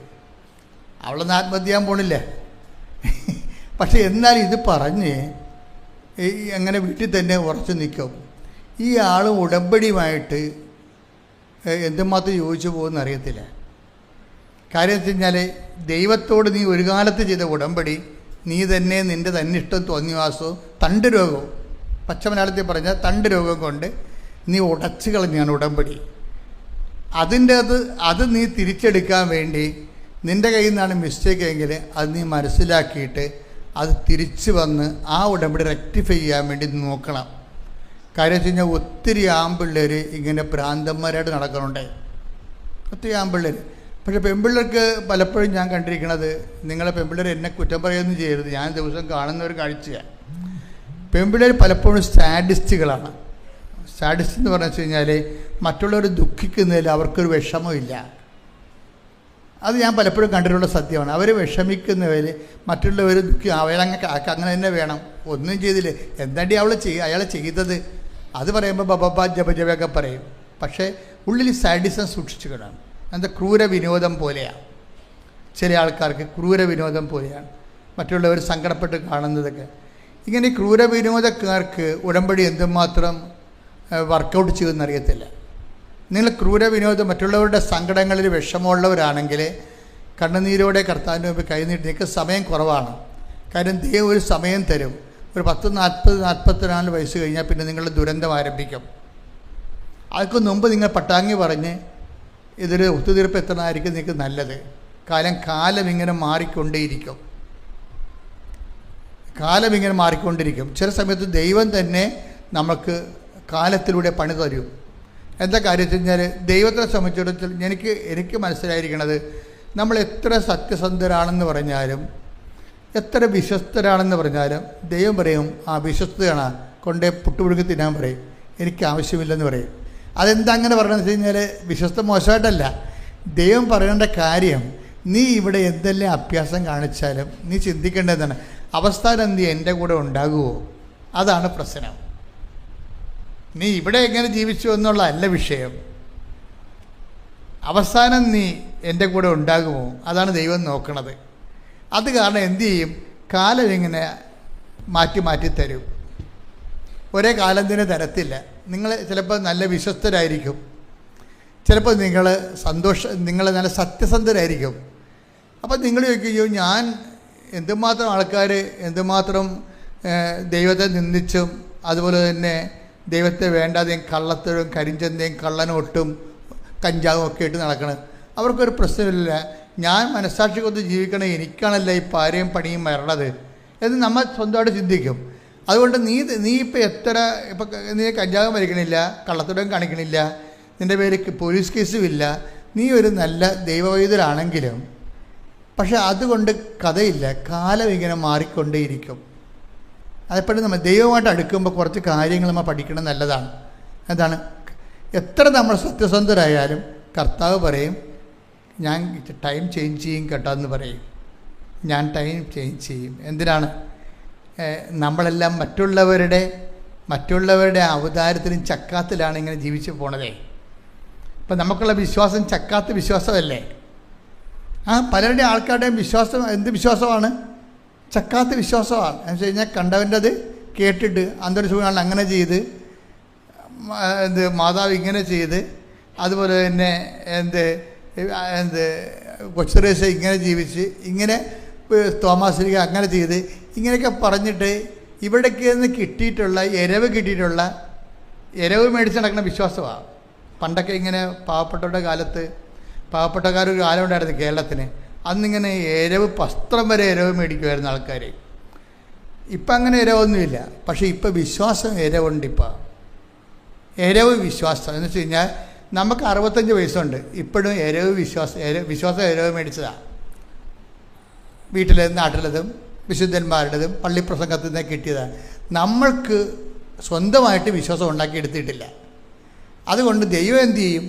S2: അവളൊന്നും ആത്മഹത്യ ചെയ്യാൻ പോണില്ല. പക്ഷെ എന്നാൽ ഇത് പറഞ്ഞ് അങ്ങനെ വീട്ടിൽ തന്നെ ഉറച്ചു നിൽക്കും. ഈ ആൾ ഉടമ്പടിയുമായിട്ട് എന്തുമാത്രം യോജിച്ചു പോകുമെന്ന് അറിയത്തില്ല. കാര്യം വെച്ച് കഴിഞ്ഞാൽ ദൈവത്തോട് നീ ഒരു കാലത്ത് ചെയ്ത ഉടമ്പടി നീ തന്നെ നിൻ്റെ തന്നിഷ്ടം തോന്നിവാസവും തണ്ട് രോഗവും, പച്ച മലയാളത്തിൽ പറഞ്ഞാൽ തണ്ട് രോഗം കൊണ്ട് നീ ഉടച്ചു കളഞ്ഞാണ് ഉടമ്പടി. അത് നീ തിരിച്ചെടുക്കാൻ വേണ്ടി നിൻ്റെ കയ്യിൽ നിന്നാണ് മിസ്റ്റേക്ക് എങ്കിൽ അത് നീ മനസ്സിലാക്കിയിട്ട് അത് തിരിച്ചു വന്ന് ആ ഉടമ്പടി റെക്ടിഫൈ ചെയ്യാൻ വേണ്ടി നോക്കണം. കാര്യം വെച്ച് കഴിഞ്ഞാൽ ഒത്തിരി ആൺപിള്ളേർ ഇങ്ങനെ ഭ്രാന്തന്മാരായിട്ട് നടക്കുന്നുണ്ട്, ഒത്തിരി ആൺപിള്ളേർ. പക്ഷേ പെൺപിള്ളേർക്ക് പലപ്പോഴും ഞാൻ കണ്ടിരിക്കുന്നത്, നിങ്ങളെ പെൺപിള്ളേർ എന്നെ കുറ്റം പറയുകയൊന്നും ചെയ്യരുത്, ഞാൻ ദിവസം കാണുന്ന ഒരു കാഴ്ചയാണ്. പെൺപിള്ളേർ പലപ്പോഴും സാഡിസ്റ്റുകളാണ്. സാഡിസ്റ്റ് എന്ന് പറഞ്ഞു കഴിഞ്ഞാൽ മറ്റുള്ളവർ ദുഃഖിക്കുന്നതിൽ അവർക്കൊരു വിഷമമില്ല. അത് ഞാൻ പലപ്പോഴും കണ്ടിട്ടുള്ള സത്യമാണ്. അവർ വിഷമിക്കുന്നവർ മറ്റുള്ളവർ അങ്ങനെ തന്നെ വേണം. ഒന്നും ചെയ്തില്ലേ, എന്താണ്ടി അയാൾ ചെയ്തത് അത് പറയുമ്പോൾ ബബബ ജപജപയൊക്കെ പറയും. പക്ഷേ ഉള്ളിൽ സാഡിസം സൂക്ഷിച്ചു കിടാണ്. എന്താ ക്രൂര വിനോദം പോലെയാണ്. ചില ആൾക്കാർക്ക് ക്രൂര വിനോദം പോലെയാണ് മറ്റുള്ളവർ സങ്കടപ്പെട്ട് കാണുന്നതൊക്കെ. ഇങ്ങനെ ക്രൂര വിനോദക്കാർക്ക് ഉടമ്പടി എന്തുമാത്രം വർക്കൗട്ട് ചെയ്യുമെന്നറിയത്തില്ല. നിങ്ങൾ ക്രൂര വിനോദം മറ്റുള്ളവരുടെ സങ്കടങ്ങളിൽ വിഷമമുള്ളവരാണെങ്കിൽ കണ്ണുനീരോടെ കർത്താവിൻ്റെ മുമ്പ് കൈനീട്ടി. നിങ്ങൾക്ക് സമയം കുറവാണ്. കാര്യം ദൈവം ഒരു സമയം തരും. ഒരു 40-44 വയസ്സ് കഴിഞ്ഞാൽ പിന്നെ നിങ്ങളുടെ ദുരന്തം ആരംഭിക്കും. അതിന് മുമ്പ് നിങ്ങൾ പട്ടാങ്ങി പറഞ്ഞ് ഇതൊരു ഒത്തുതീർപ്പ് എത്തണമായിരിക്കും നിങ്ങൾക്ക് നല്ലത്. കാലം ഇങ്ങനെ മാറിക്കൊണ്ടേയിരിക്കും. ചില സമയത്ത് ദൈവം തന്നെ നമുക്ക് കാലത്തിലൂടെ പണി തരും. എന്താ കാര്യം വെച്ച് കഴിഞ്ഞാൽ ദൈവത്തെ സംബന്ധിച്ചിടത്തോളം എനിക്ക് മനസ്സിലായിരിക്കണത്, നമ്മൾ എത്ര സത്യസന്ധരാണെന്ന് പറഞ്ഞാലും എത്ര വിശ്വസ്തരാണെന്ന് പറഞ്ഞാലും ദൈവം പറയും ആ വിശ്വസ്തയാണ് കൊണ്ടേ പുട്ടുപുഴുക്കി തിന്നാൻ പറയും, എനിക്ക് ആവശ്യമില്ലെന്ന് പറയും. അതെന്താ അങ്ങനെ പറയണമെന്ന് വെച്ച് കഴിഞ്ഞാൽ വിശ്വസ്ത മോശമായിട്ടല്ല. ദൈവം പറയേണ്ട കാര്യം, നീ ഇവിടെ എന്തെല്ലാം അഭ്യാസം കാണിച്ചാലും നീ ചിന്തിക്കേണ്ടതാണ് അവസ്ഥാനം നീ എൻ്റെ കൂടെ ഉണ്ടാകുമോ? അതാണ് പ്രശ്നം. നീ ഇവിടെ എങ്ങനെ ജീവിച്ചു എന്നുള്ള അല്ല വിഷയം. അവസാനം നീ എൻ്റെ കൂടെ ഉണ്ടാകുമോ? അതാണ് ദൈവം നോക്കണത്. അത് കാരണം എന്തു ചെയ്യും? കാലം ഇങ്ങനെ മാറ്റി തരും. ഒരേ കാലം തന്നെ തരത്തില്ല. നിങ്ങൾ ചിലപ്പോൾ നല്ല വിശ്വസ്തരായിരിക്കും, ചിലപ്പോൾ നിങ്ങൾ നല്ല സത്യസന്ധരായിരിക്കും. അപ്പം നിങ്ങൾ ചോദിക്കുകയോ ഞാൻ എന്തുമാത്രം ആൾക്കാർ എന്തുമാത്രം ദൈവത്തെ നിന്ദിച്ചും അതുപോലെ തന്നെ ദൈവത്തെ വേണ്ടാതെയും കള്ളത്തരും കരിഞ്ചന്തയും കള്ളനോട്ടും കഞ്ചാവും ഒക്കെ ഇട്ട് നടക്കണം. അവർക്കൊരു പ്രശ്നമില്ല. ഞാൻ മനസ്സാക്ഷിക്കൊത്ത് ജീവിക്കണേ, എനിക്കാണല്ലോ ഈ പാരയും പണിയും വരണത് എന്ന് നമ്മൾ സ്വന്തമായിട്ട് ചിന്തിക്കും. അതുകൊണ്ട് നീ ഇപ്പം നീ കഞ്ചാവും വലിക്കണില്ല, കള്ളത്തരം കാണിക്കണില്ല, നിൻ്റെ പേര് പോലീസ് കേസും ഇല്ല, നീ ഒരു നല്ല ദൈവവൈദ്യരാണെങ്കിലും പക്ഷെ അതുകൊണ്ട് കഥയില്ല. കാലം ഇങ്ങനെ മാറിക്കൊണ്ടേയിരിക്കും. അതെപ്പോഴും നമ്മൾ ദൈവമായിട്ട് അടുക്കുമ്പോൾ കുറച്ച് കാര്യങ്ങൾ നമ്മൾ പഠിക്കണം, നല്ലതാണ്. എന്താണ്? എത്ര നമ്മൾ സത്യസന്ധരായാലും കർത്താവ് പറയും, ഞാൻ ടൈം ചേഞ്ച് ചെയ്യും കേട്ടോ എന്ന് പറയും. ഞാൻ ടൈം ചേഞ്ച് ചെയ്യും. എന്തിനാണ്? നമ്മളെല്ലാം മറ്റുള്ളവരുടെ അവതാരത്തിലും ചക്കാത്തിലാണ് ഇങ്ങനെ ജീവിച്ചു പോണതേ. ഇപ്പം നമുക്കുള്ള വിശ്വാസം ചക്കാത്ത വിശ്വാസമല്ലേ? പലരുടെ ആൾക്കാരുടെയും വിശ്വാസം എന്ത് വിശ്വാസമാണ്? ചക്കാത്ത വിശ്വാസമാണ്. എന്ന് വെച്ച് കഴിഞ്ഞാൽ കണ്ടവൻ്റെ അത് കേട്ടിട്ട് അന്തരീക്ഷമാണ് അങ്ങനെ ചെയ്ത്, മാതാവ് ഇങ്ങനെ ചെയ്ത്, അതുപോലെ തന്നെ കൊച്ചുറേശ ഇങ്ങനെ ജീവിച്ച്, ഇങ്ങനെ തോമാശ്രീക അങ്ങനെ ചെയ്ത്, ഇങ്ങനെയൊക്കെ പറഞ്ഞിട്ട് ഇവിടേക്ക് നിന്ന് കിട്ടിയിട്ടുള്ള എരവ് മേടിച്ച് നടക്കുന്ന വിശ്വാസമാണ്. പണ്ടൊക്കെ ഇങ്ങനെ പാവപ്പെട്ടക്കാരൊരു കാലം ഉണ്ടായിരുന്നു കേരളത്തിന്. അന്നിങ്ങനെ വസ്ത്രം വരെ എരവ് മേടിക്കുമായിരുന്നു ആൾക്കാർ. ഇപ്പം അങ്ങനെ എരവൊന്നുമില്ല. പക്ഷേ ഇപ്പം വിശ്വാസം എരവുണ്ട്. ഇപ്പം വിശ്വാസം എന്ന് വെച്ച് കഴിഞ്ഞാൽ നമുക്ക് 65 വയസ്സുണ്ട്, ഇപ്പോഴും വിശ്വാസം എരവ് മേടിച്ചതാണ്. വീട്ടിലേതും നാട്ടിലതും വിശുദ്ധന്മാരുടേതും പള്ളിപ്രസംഗത്തിൽ നിന്ന് കിട്ടിയതാണ്. നമ്മൾക്ക് സ്വന്തമായിട്ട് വിശ്വാസം ഉണ്ടാക്കിയെടുത്തിട്ടില്ല. അതുകൊണ്ട് ദൈവം എന്തു ചെയ്യും?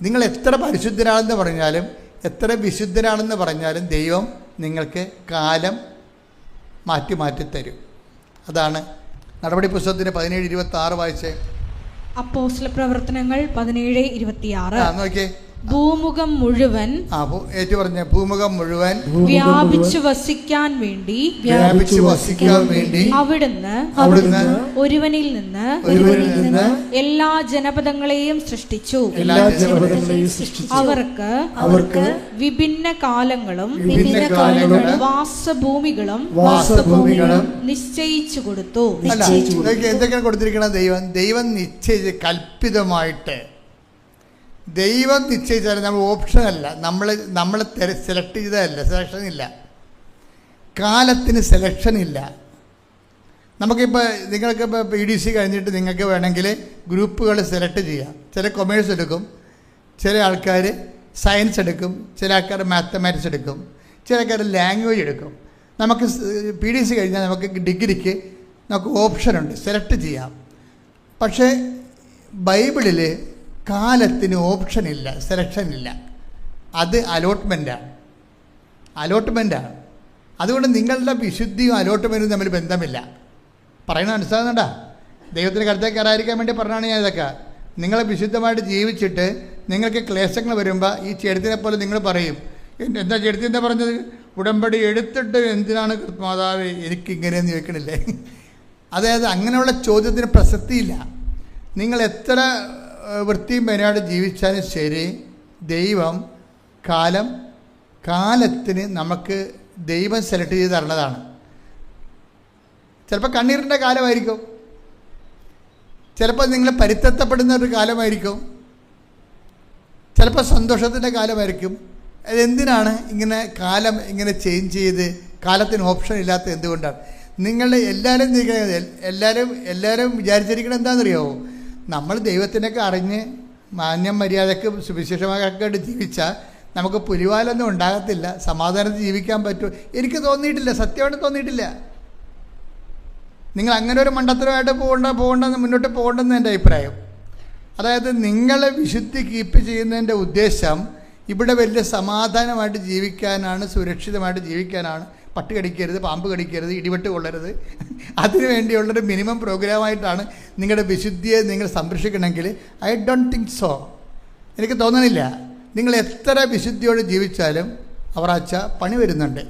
S2: നിങ്ങൾ എത്ര പരിശുദ്ധരാണെന്ന് പറഞ്ഞാലും എത്ര വിശുദ്ധരാണെന്ന് പറഞ്ഞാലും ദൈവം നിങ്ങൾക്ക് കാലം മാറ്റി തരും. അതാണ് നടപടി പുസ്തകത്തിൻ്റെ 17:26 വായിച്ചേ.
S4: അപ്പോസ്തലപ്രവർത്തനങ്ങൾ 17:26.
S2: നോക്കിയേ.
S4: ഭൂമുഖം മുഴുവൻ
S2: ഭൂമുഖം മുഴുവൻ
S4: വ്യാപിച്ചു വസിക്കാൻ വേണ്ടി അവിടുന്ന് ഒരുവനിൽ നിന്ന് എല്ലാ ജനപദങ്ങളെയും സൃഷ്ടിച്ചു. അവർക്ക് വിഭിന്ന കാലങ്ങളും വാസഭൂമികളും നിശ്ചയിച്ചു കൊടുത്തു.
S2: എന്തൊക്കെയാണ് കൊടുത്തിരിക്കണം? ദൈവം നിശ്ചയിച്ച് കൽപ്പിതമായിട്ട് ദൈവം നിശ്ചയിച്ചാലും നമ്മൾ ഓപ്ഷനല്ല, നമ്മൾ സെലക്ട് ചെയ്തതല്ല. സെലക്ഷൻ ഇല്ല, കാലത്തിന് സെലക്ഷൻ ഇല്ല. നമുക്കിപ്പോൾ നിങ്ങൾക്കിപ്പോൾ PDC കഴിഞ്ഞിട്ട് നിങ്ങൾക്ക് വേണമെങ്കിൽ ഗ്രൂപ്പുകൾ സെലക്ട് ചെയ്യാം. ചില കൊമേഴ്സ് എടുക്കും, ചില ആൾക്കാർ സയൻസ് എടുക്കും, ചില ആൾക്കാർ മാത്തമാറ്റിക്സ് എടുക്കും, ചില ആൾക്കാർ ലാംഗ്വേജ് എടുക്കും. നമുക്ക് PDC കഴിഞ്ഞാൽ നമുക്ക് ഡിഗ്രിക്ക് നമുക്ക് ഓപ്ഷനുണ്ട്, സെലക്ട് ചെയ്യാം. പക്ഷേ ബൈബിളിൽ കാലത്തിന് ഓപ്ഷനില്ല, സെലക്ഷനില്ല. അത് അലോട്ട്മെൻറ്റാണ്. അതുകൊണ്ട് നിങ്ങളുടെ വിശുദ്ധിയും അലോട്ട്മെൻറ്റും തമ്മിൽ ബന്ധമില്ല. പറയുന്നത് മനസ്സിലാകുന്നുണ്ടോ? ദൈവത്തിന് കരുത്തേക്ക് കയറാതിരിക്കാൻ വേണ്ടി പറഞ്ഞാണ് ഞാൻ ഇതൊക്കെ. നിങ്ങളെ വിശുദ്ധമായിട്ട് ജീവിച്ചിട്ട് നിങ്ങൾക്ക് ക്ലേശങ്ങൾ വരുമ്പോൾ ഈ ചെടുത്തിനെ പോലെ നിങ്ങൾ പറയും, എന്താ ചെടുത്തി എന്താ പറഞ്ഞത്? ഉടമ്പടി എടുത്തിട്ട് എന്തിനാണ് മാതാവ് എനിക്കിങ്ങനെയെന്ന് ചോദിക്കണില്ലേ? അതായത് അങ്ങനെയുള്ള ചോദ്യത്തിന് പ്രസക്തിയില്ല. നിങ്ങൾ എത്ര വൃത്തിയും മെനയായിട്ട് ജീവിച്ചാലും ശരി, ദൈവം കാലത്തിന് നമുക്ക് ദൈവം സെലക്ട് ചെയ്ത് തരണതാണ്. ചിലപ്പോൾ കണ്ണീരിൻ്റെ കാലമായിരിക്കും, ചിലപ്പോൾ നിങ്ങൾ പരിത്തപ്പെടുന്ന ഒരു കാലമായിരിക്കും, ചിലപ്പോൾ സന്തോഷത്തിൻ്റെ കാലമായിരിക്കും. അതെന്തിനാണ് ഇങ്ങനെ കാലം ഇങ്ങനെ ചേഞ്ച് ചെയ്ത് കാലത്തിന് ഓപ്ഷൻ ഇല്ലാത്ത എന്തുകൊണ്ടാണ്? നിങ്ങൾ എല്ലാവരും വിചാരിച്ചിരിക്കണം എന്താണെന്നറിയാമോ? നമ്മൾ ദൈവത്തിനൊക്കെ അറിഞ്ഞ് മാന്യം മര്യാദക്ക് സുവിശേഷമായിട്ട് ജീവിച്ചാൽ നമുക്ക് പുലിവാലൊന്നും ഉണ്ടാകത്തില്ല, സമാധാനത്തിൽ ജീവിക്കാൻ പറ്റും. എനിക്ക് തോന്നിയിട്ടില്ല, സത്യമായിട്ട് തോന്നിയിട്ടില്ല. നിങ്ങൾ അങ്ങനെ ഒരു മണ്ടത്തരമായിട്ട് മുന്നോട്ട് പോകണ്ടെന്ന് എൻ്റെ അഭിപ്രായം. അതായത് നിങ്ങളെ വിശുദ്ധി കീപ്പ് ചെയ്യുന്നതിൻ്റെ ഉദ്ദേശം ഇവിടെ വലിയ സമാധാനമായിട്ട് ജീവിക്കാനാണ്, സുരക്ഷിതമായിട്ട് ജീവിക്കാനാണ്. പട്ടി കടിക്കരുത്, പാമ്പ് കടിക്കരുത്, ഇടിവെട്ട് കൊള്ളരുത്. അതിനു വേണ്ടിയുള്ളൊരു മിനിമം പ്രോഗ്രാമായിട്ടാണ് നിങ്ങളുടെ വിശുദ്ധിയെ നിങ്ങൾ സംരക്ഷിക്കണമെങ്കിൽ ഐ ഡോണ്ട് തിങ്ക് സോ. എനിക്ക് തോന്നണില്ല. നിങ്ങൾ എത്ര വിശുദ്ധിയോട് ജീവിച്ചാലും അവറാച്ച പണി വരുന്നുണ്ട്.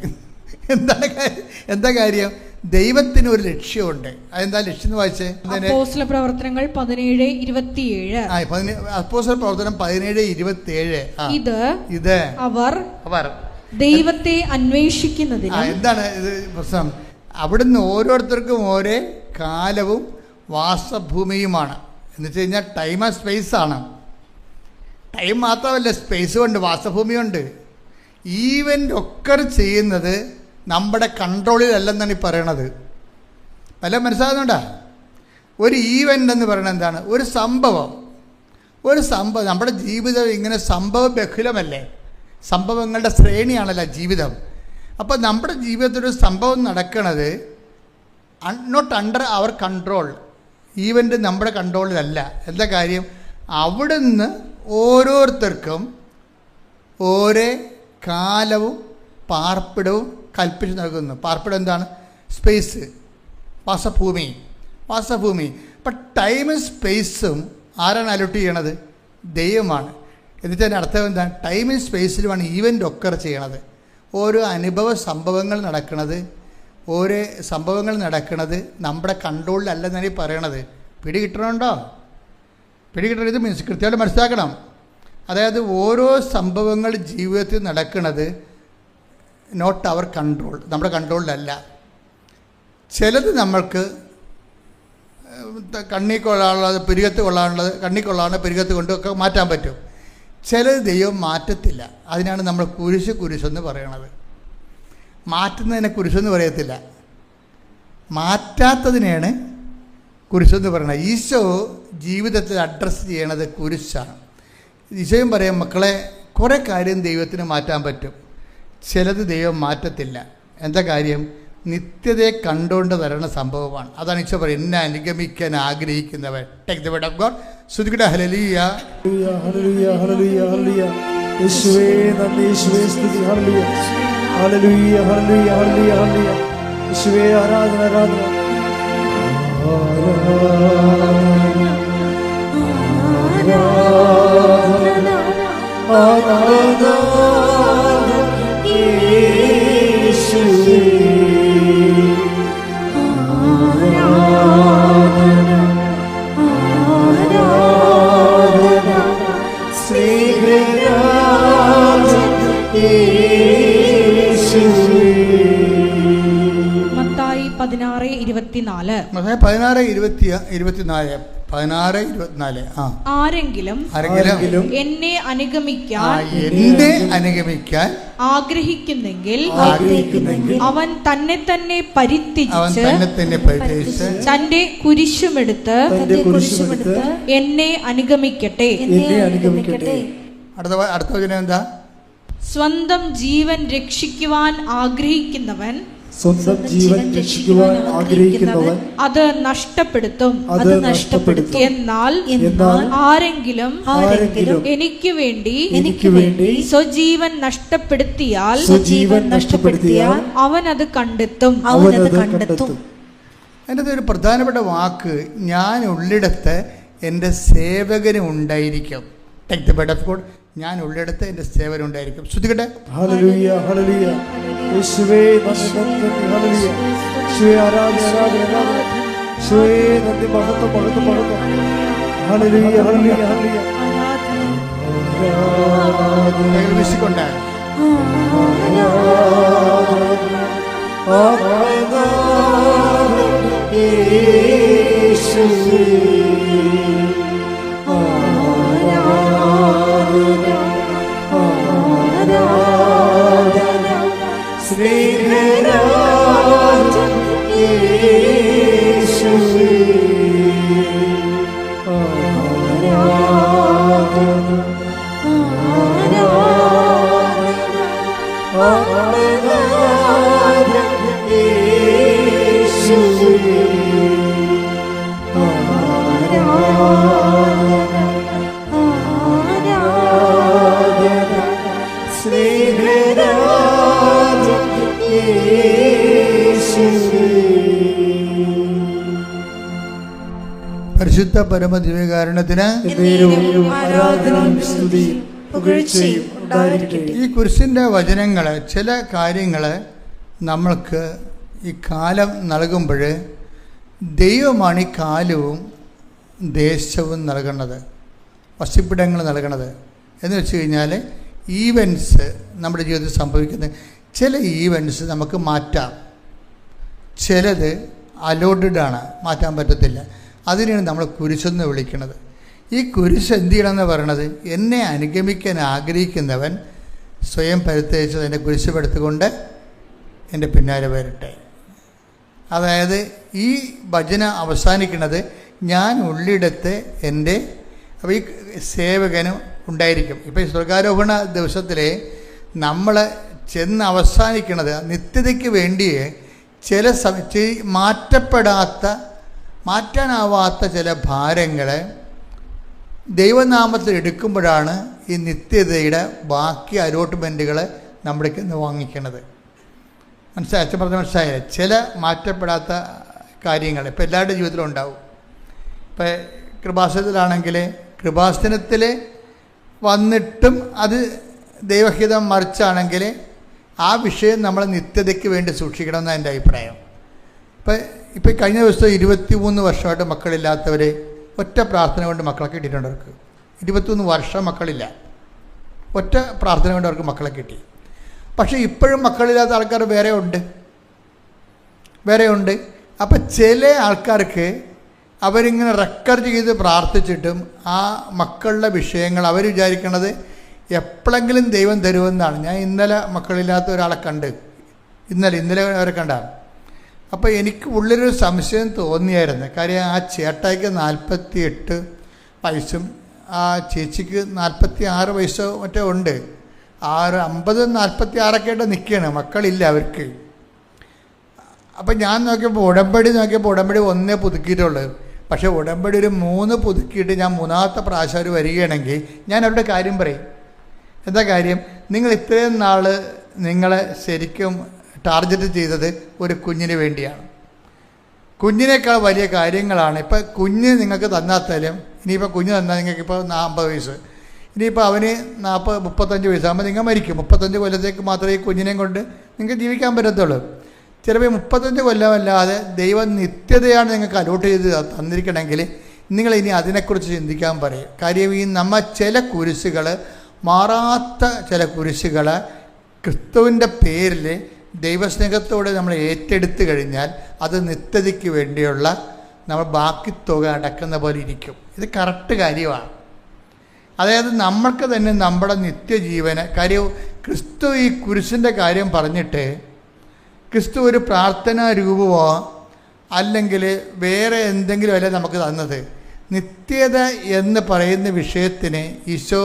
S2: എന്താ കാര്യം? ദൈവത്തിന് ഒരു ലക്ഷ്യമുണ്ട്. അതെന്താ ലക്ഷ്യം എന്ന് വായിച്ചേ?
S4: അപ്പോസ്തലപ്രവർത്തനങ്ങൾ 17:27.
S2: അപ്പോസ്തലപ്രവർത്തനം 17:27. ഇത് അവർ
S4: ദൈവത്തെ അന്വേഷിക്കുന്നതിന്.
S2: എന്താണ് ഇത് പ്രശ്നം? അവിടുന്ന് ഓരോരുത്തർക്കും ഓരോ കാലവും വാസഭൂമിയുമാണ്. എന്ന് വെച്ച് കഴിഞ്ഞാൽ ടൈം ആൻഡ് സ്പേസ് ആണ്. ടൈം മാത്രമല്ല, സ്പേസും ഉണ്ട്, വാസഭൂമിയുണ്ട്. ഈവൻ്റ് ഒക്കെ ചെയ്യുന്നത് നമ്മുടെ കൺട്രോളിലല്ലെന്നാണ് ഈ പറയണത്. പല മനസ്സിലാകുന്നുണ്ടോ? ഒരു ഈവൻ്റ് എന്ന് പറയുന്നത് എന്താണ്? ഒരു സംഭവം. നമ്മുടെ ജീവിതം ഇങ്ങനെ സംഭവ ബഹുലമല്ലേ? സംഭവങ്ങളുടെ ശ്രേണിയാണല്ലോ ജീവിതം. അപ്പോൾ നമ്മുടെ ജീവിതത്തിൽ ഒരു സംഭവം നടക്കുന്നത് not under our control. Event നമ്മുടെ കൺട്രോളിലല്ല. എന്താ കാര്യം? അവിടുന്ന് ഓരോരുത്തർക്കും ഓരോ കാലവും പാർപ്പിടവും കൽപ്പിച്ച് നൽകുന്നു. പാർപ്പിടം എന്താണ്? സ്പേസ്, വാസഭൂമി. അപ്പം ടൈമും സ്പേസും ആരാണ് അലോട്ട് ചെയ്യണത്? ദൈവമാണ്. എന്നിട്ട് അർത്ഥം എന്താണ്? ടൈമും സ്പേസിലുമാണ് ഈവൻ്റ് ഒക്കർ ചെയ്യണത്. ഓരോ അനുഭവ സംഭവങ്ങൾ നടക്കുന്നത് നമ്മുടെ കൺട്രോളിലല്ലെന്നാണ് ഈ പറയണത്. പിടികിട്ടണുണ്ടോ? ഇത് മീൻസ് കൃത്യമായിട്ട് മനസ്സിലാക്കണം. അതായത് ഓരോ സംഭവങ്ങൾ ജീവിതത്തിൽ നടക്കുന്നത് നോട്ട് അവർ കൺട്രോൾ, നമ്മുടെ കൺട്രോളിലല്ല. ചിലത് നമ്മൾക്ക് കണ്ണി കൊള്ളാനുള്ളത്, പിരികത്ത് കൊള്ളാനുള്ളത്, കണ്ണി കൊള്ളാനുള്ള പിരികത്ത് കൊണ്ടൊക്കെ മാറ്റാൻ പറ്റും. ചിലത് ദൈവം മാറ്റത്തില്ല. അതിനാണ് നമ്മൾ കുരിശെന്ന് പറയണത്. മാറ്റുന്നതിനെ കുരിശെന്ന് പറയത്തില്ല, മാറ്റാത്തതിനെയാണ് കുരിശെന്ന് പറയണത്. ഈശോ ജീവിതത്തിൽ അഡ്രസ്സ് ചെയ്യണത് കുരിശാണ്. ഈശോയും പറയാം, മക്കളെ, കുറേ കാര്യം ദൈവത്തിന് മാറ്റാൻ പറ്റും, ചിലത് ദൈവം മാറ്റത്തില്ല. എന്താ കാര്യം? നിത്യതയെ കണ്ടുകൊണ്ട് തരണ സംഭവമാണ്. അതാണ് ഈശോ പറയും, എന്നെ അനുഗമിക്കാൻ ആഗ്രഹിക്കുന്നവൻ. Take the word of God. സ്തുതിക്കട്ടെ. Hallelujah,
S1: hallelujah, hallelujah, hallelujah. യേശുവേ നന്ദി, യേശുവേ സ്തുതി. Hallelujah, hallelujah, hallelujah, hallelujah, hallelujah. യേശുവേ ആരാധന, ആരാധന, ആരാധന, ആരാധന യേശുവേ.
S4: മത്തായി 16:24. ആരെങ്കിലും എന്നെ അനുഗമിക്കാൻ ആഗ്രഹിക്കുന്നെങ്കിൽ അവൻ തന്നെ തന്നെ പരിത്യജിച്ച് തന്റെ കുരിശുമെടുത്ത് എന്നെ അനുഗമിക്കട്ടെ.
S2: അടുത്ത വചനം എന്താ?
S4: സ്വന്തം ജീവൻ രക്ഷിക്കുവാൻ ആഗ്രഹിക്കുന്നവൻ അത് നഷ്ടപ്പെടുത്തും. എന്നാൽ ആരെങ്കിലും എനിക്ക് വേണ്ടി സ്വജീവൻ നഷ്ടപ്പെടുത്തിയാൽ അവൻ അത് കണ്ടെത്തും.
S2: എൻ്റെ ഒരു പ്രധാനപ്പെട്ട വാക്ക്, ഞാൻ ഉള്ളിടത്ത് എൻ്റെ സേവകനും ഉണ്ടായിരിക്കും. Take the word of God. ഞാൻ ഉള്ളിടത്ത് എൻ്റെ സേവനം ഉണ്ടായിരിക്കും. ശ്രദ്ധിക്കട്ടെ.
S1: Hallelujah, hallelujah. യേശുവേ നന്ദി, നന്ദി, ഹല്ലേലൂയ. യേശുവേ ആരാധന, ആരാധന, ആരാധന. യേശുവേ നന്ദി, മഹത്വം, മഹത്വം, മഹത്വം. Hallelujah, hallelujah, hallelujah.
S2: നിങ്ങൾ വിശിക്കൊണ്ട്
S1: യേശുവേ സ്നേഹരാജൻ യേശുവേ ആരാധന, ആരാധന, ആരാധന യേശുവേ ആരാധന, ആരാധന സ്നേഹരാജൻ യേശുവേ.
S2: പരിശുദ്ധ പരമദിവ്യകാരുണ്യത്തിന്
S1: ആരാധനയും സ്തുതിയും പുകഴ്ചയും ഉണ്ടായിരിക്കട്ടെ.
S2: ഈ കുരിശിൻ്റെ വചനങ്ങൾ, ചില കാര്യങ്ങൾ നമ്മൾക്ക് ഈ കാലം നൽകുമ്പോൾ ദൈവമാണ് ഈ കാലവും ദേശവും നൽകുന്നത്, വസിപ്പിടങ്ങൾ നൽകുന്നത്. എന്ന് വെച്ച് കഴിഞ്ഞാൽ ഈവൻസ് നമ്മുടെ ജീവിതത്തിൽ സംഭവിക്കുന്നത്, ചില ഈവൻസ് നമുക്ക് മാറ്റാം, ചിലത് അലോഡഡാണ്, മാറ്റാൻ പറ്റത്തില്ല. അതിനെയാണ് നമ്മൾ കുരിശെന്ന് വിളിക്കുന്നത്. ഈ കുരിശ് എന്ത് ചെയ്യണമെന്ന് പറയണത്? എന്നെ അനുഗമിക്കാൻ ആഗ്രഹിക്കുന്നവൻ സ്വയം പരിത്യജിച്ച് എൻ്റെ കുരിശുമെടുത്തുകൊണ്ട് എൻ്റെ പിന്നാലെ വരട്ടെ. അതായത് ഈ ഭജന അവസാനിക്കുന്നത് ഞാൻ ഉള്ളിടത്ത് എൻ്റെ, അപ്പോൾ ഈ സേവകനും ഉണ്ടായിരിക്കും. ഇപ്പോൾ ഈ സ്വർഗാരോഹണ ദിവസത്തിൽ നമ്മൾ ചെന്ന് അവസാനിക്കുന്നത് നിത്യതയ്ക്ക് വേണ്ടിയേ ചില മാറ്റാനാവാത്ത ചില ഭാരങ്ങളെ ദൈവനാമത്തിൽ എടുക്കുമ്പോഴാണ് ഈ നിത്യതയുടെ ബാക്കി അലോട്ട്മെൻറ്റുകൾ നമ്മുടേക്ക് ഇന്ന് വാങ്ങിക്കണത്. മനസ്സിലായി? അച്ഛൻ പറഞ്ഞ മനസ്സിലായില്ലേ? ചില മാറ്റപ്പെടാത്ത കാര്യങ്ങൾ ഇപ്പോൾ എല്ലാവരുടെ ജീവിതത്തിലും ഉണ്ടാവും. ഇപ്പോൾ കൃപാസനത്തിലാണെങ്കിൽ കൃപാസനത്തിൽ വന്നിട്ടും അത് ദൈവഹിതം മറിച്ചാണെങ്കിൽ ആ വിഷയം നമ്മൾ നിത്യതയ്ക്ക് വേണ്ടി സൂക്ഷിക്കണമെന്നാണ് എൻ്റെ അഭിപ്രായം. ഇപ്പോൾ കഴിഞ്ഞ ദിവസം 23 വർഷമായിട്ട് മക്കളില്ലാത്തവർ ഒറ്റ പ്രാർത്ഥന കൊണ്ട് മക്കളെ കിട്ടിയിട്ടുണ്ട്. അവർക്ക് 23 വർഷം മക്കളില്ല, ഒറ്റ പ്രാർത്ഥന കൊണ്ട് അവർക്ക് മക്കളെ കിട്ടി. പക്ഷേ ഇപ്പോഴും മക്കളില്ലാത്ത ആൾക്കാർ വേറെ ഉണ്ട്. അപ്പം ചില ആൾക്കാർക്ക് അവരിങ്ങനെ റെക്കോർഡ് ചെയ്ത് പ്രാർത്ഥിച്ചിട്ടും ആ മക്കളുടെ വിഷയങ്ങൾ അവർ വിചാരിക്കണത് എപ്പോഴെങ്കിലും ദൈവം തരുമെന്നാണ്. ഞാൻ ഇന്നലെ മക്കളില്ലാത്ത ഒരാളെ കണ്ട്, ഇന്നലെ അവരെ കണ്ടാണ്. അപ്പോൾ എനിക്ക് ഉള്ളിലൊരു സംശയം തോന്നിയായിരുന്നു. കാര്യം ആ ചേട്ടായിക്ക് 48 വയസ്സും ആ ചേച്ചിക്ക് 46 വയസ്സോ മറ്റോ ഉണ്ട്. 50 46 ആയിട്ട് നിൽക്കുകയാണ്, മക്കളില്ല അവർക്ക്. അപ്പം ഞാൻ നോക്കിയപ്പോൾ ഉടമ്പടി 1 പുതുക്കിയിട്ടുള്ളൂ. പക്ഷേ ഉടമ്പടി ഒരു 3 പുതുക്കിയിട്ട് ഞാൻ 3ാമത്തെ പ്രാവശ്യം അവർ വരികയാണെങ്കിൽ ഞാൻ അവരുടെ കാര്യം പറയും. എന്താ കാര്യം? നിങ്ങൾ ഇത്രയും നാൾ നിങ്ങളെ ശരിക്കും ടാർഗറ്റ് ചെയ്തത് ഒരു കുഞ്ഞിന് വേണ്ടിയാണ്. കുഞ്ഞിനേക്കാൾ വലിയ കാര്യങ്ങളാണ്. ഇപ്പം കുഞ്ഞ് നിങ്ങൾക്ക് തന്നാത്താലും ഇനിയിപ്പോൾ കുഞ്ഞ് തന്നാൽ നിങ്ങൾക്കിപ്പോൾ 50 വയസ്സ്, ഇനിയിപ്പോൾ അവന് 35 വയസ്സാകുമ്പോൾ നിങ്ങൾ മരിക്കും. 35 കൊല്ലത്തേക്ക് മാത്രമേ ഈ കുഞ്ഞിനെയും കൊണ്ട് നിങ്ങൾക്ക് ജീവിക്കാൻ പറ്റത്തുള്ളൂ. ചിലപ്പോൾ 35 കൊല്ലമല്ലാതെ ദൈവം നിത്യതയാണ് നിങ്ങൾക്ക് അലോട്ട് ചെയ്ത് തന്നിരിക്കണമെങ്കിൽ നിങ്ങളിനി അതിനെക്കുറിച്ച് ചിന്തിക്കാൻ പറയും. കാര്യം ഈ ചില കുരിശുകൾ, മാറാത്ത ചില കുരിശുകൾ ക്രിസ്തുവിൻ്റെ പേരിൽ ദൈവസ്നേഹത്തോടെ നമ്മൾ ഏറ്റെടുത്ത് കഴിഞ്ഞാൽ അത് നിത്യതയ്ക്ക് വേണ്ടിയുള്ള നമ്മൾ ബാക്കി തുക അടക്കുന്ന പോലെ ഇരിക്കും. ഇത് കറക്റ്റ് കാര്യമാണ്. അതായത് നമ്മൾക്ക് തന്നെ നമ്മുടെ നിത്യജീവന് കാര്യം ക്രിസ്തു ഈ കുരിശിൻ്റെ കാര്യം പറഞ്ഞിട്ട് ക്രിസ്തു ഒരു പ്രാർത്ഥനാ രൂപമോ അല്ലെങ്കിൽ വേറെ എന്തെങ്കിലും അല്ല നമുക്ക് തന്നത്. നിത്യത എന്ന് പറയുന്ന വിഷയത്തിന് ഈശോ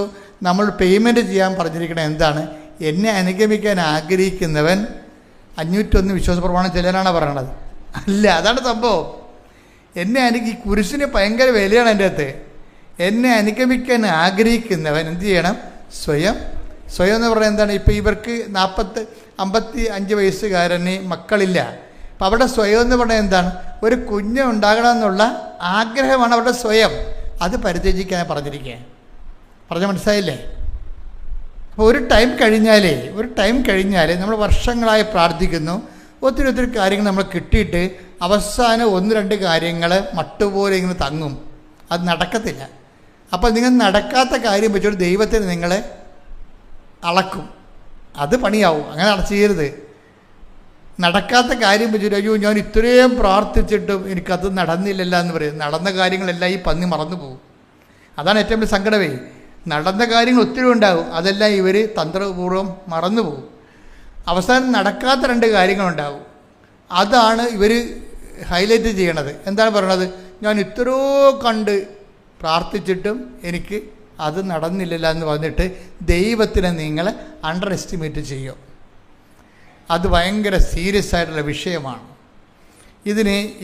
S2: നമ്മൾ പേയ്മെൻറ്റ് ചെയ്യാൻ പറഞ്ഞിരിക്കുന്നത് എന്താണ്? എന്നെ അനുഗമിക്കാൻ ആഗ്രഹിക്കുന്നവൻ 501 വിശ്വാസ പ്രമാണം ചെല്ലാനാണ് പറയണത്. അല്ല, അതാണ് സംഭവം. ഈ കുരിശിന് ഭയങ്കര വിലയാണ് എൻ്റെ അകത്ത്. എന്നെ അനുഗമിക്കാൻ ആഗ്രഹിക്കുന്നവൻ എന്ത് ചെയ്യണം? സ്വയം എന്ന് പറഞ്ഞാൽ എന്താണ്? ഇപ്പോൾ ഇവർക്ക് 55 വയസ്സുകാരന് മക്കളില്ല. അപ്പം അവിടെ സ്വയം എന്ന് പറഞ്ഞാൽ എന്താണ്? ഒരു കുഞ്ഞ് ഉണ്ടാകണമെന്നുള്ള ആഗ്രഹമാണ് അവരുടെ സ്വയം. അത് പരിത്യജിക്കാൻ പറഞ്ഞിരിക്കുക. പറഞ്ഞാൽ മനസ്സിലായില്ലേ? അപ്പോൾ ഒരു ടൈം കഴിഞ്ഞാൽ നമ്മൾ വർഷങ്ങളായി പ്രാർത്ഥിക്കുന്നു, ഒത്തിരി കാര്യങ്ങൾ നമ്മൾ കിട്ടിയിട്ട് അവസാനം 1-2 കാര്യങ്ങൾ മട്ടുപോലെ ഇങ്ങനെ തങ്ങും. അത് നടക്കത്തില്ല. അപ്പോൾ നിങ്ങൾ നടക്കാത്ത കാര്യം വെച്ചോട്ട് ദൈവത്തിന് നിങ്ങളെ അളക്കും. അത് പണിയാവും. അങ്ങനെ ചെയ്യരുത്. നടക്കാത്ത കാര്യം വെച്ചിട്ട് അയ്യോ ഞാൻ ഇത്രയും പ്രാർത്ഥിച്ചിട്ടും എനിക്കത് നടന്നില്ലല്ലോ എന്ന് പറയും. നടന്ന കാര്യങ്ങളെല്ലാം ഈ പന്നി മറന്നു പോകും. അതാണ് ഏറ്റവും വലിയ സങ്കടമേ. നടന്ന കാര്യങ്ങൾ ഒത്തിരി ഉണ്ടാകും, അതെല്ലാം ഇവർ തന്ത്രപൂർവ്വം മറന്നു പോകും. അവസാനം നടക്കാത്ത 2 കാര്യങ്ങളുണ്ടാകും. അതാണ് ഇവർ ഹൈലൈറ്റ് ചെയ്യണത്. എന്താണ് പറയണത്? ഞാൻ ഇത്രയോ കണ്ട് പ്രാർത്ഥിച്ചിട്ടും എനിക്ക് അത് നടന്നില്ലല്ലോ എന്ന് പറഞ്ഞിട്ട് ദൈവത്തിനെ നിങ്ങൾ അണ്ടർ എസ്റ്റിമേറ്റ് ചെയ്യും. അത് ഭയങ്കര സീരിയസ് ആയിട്ടുള്ള വിഷയമാണ്.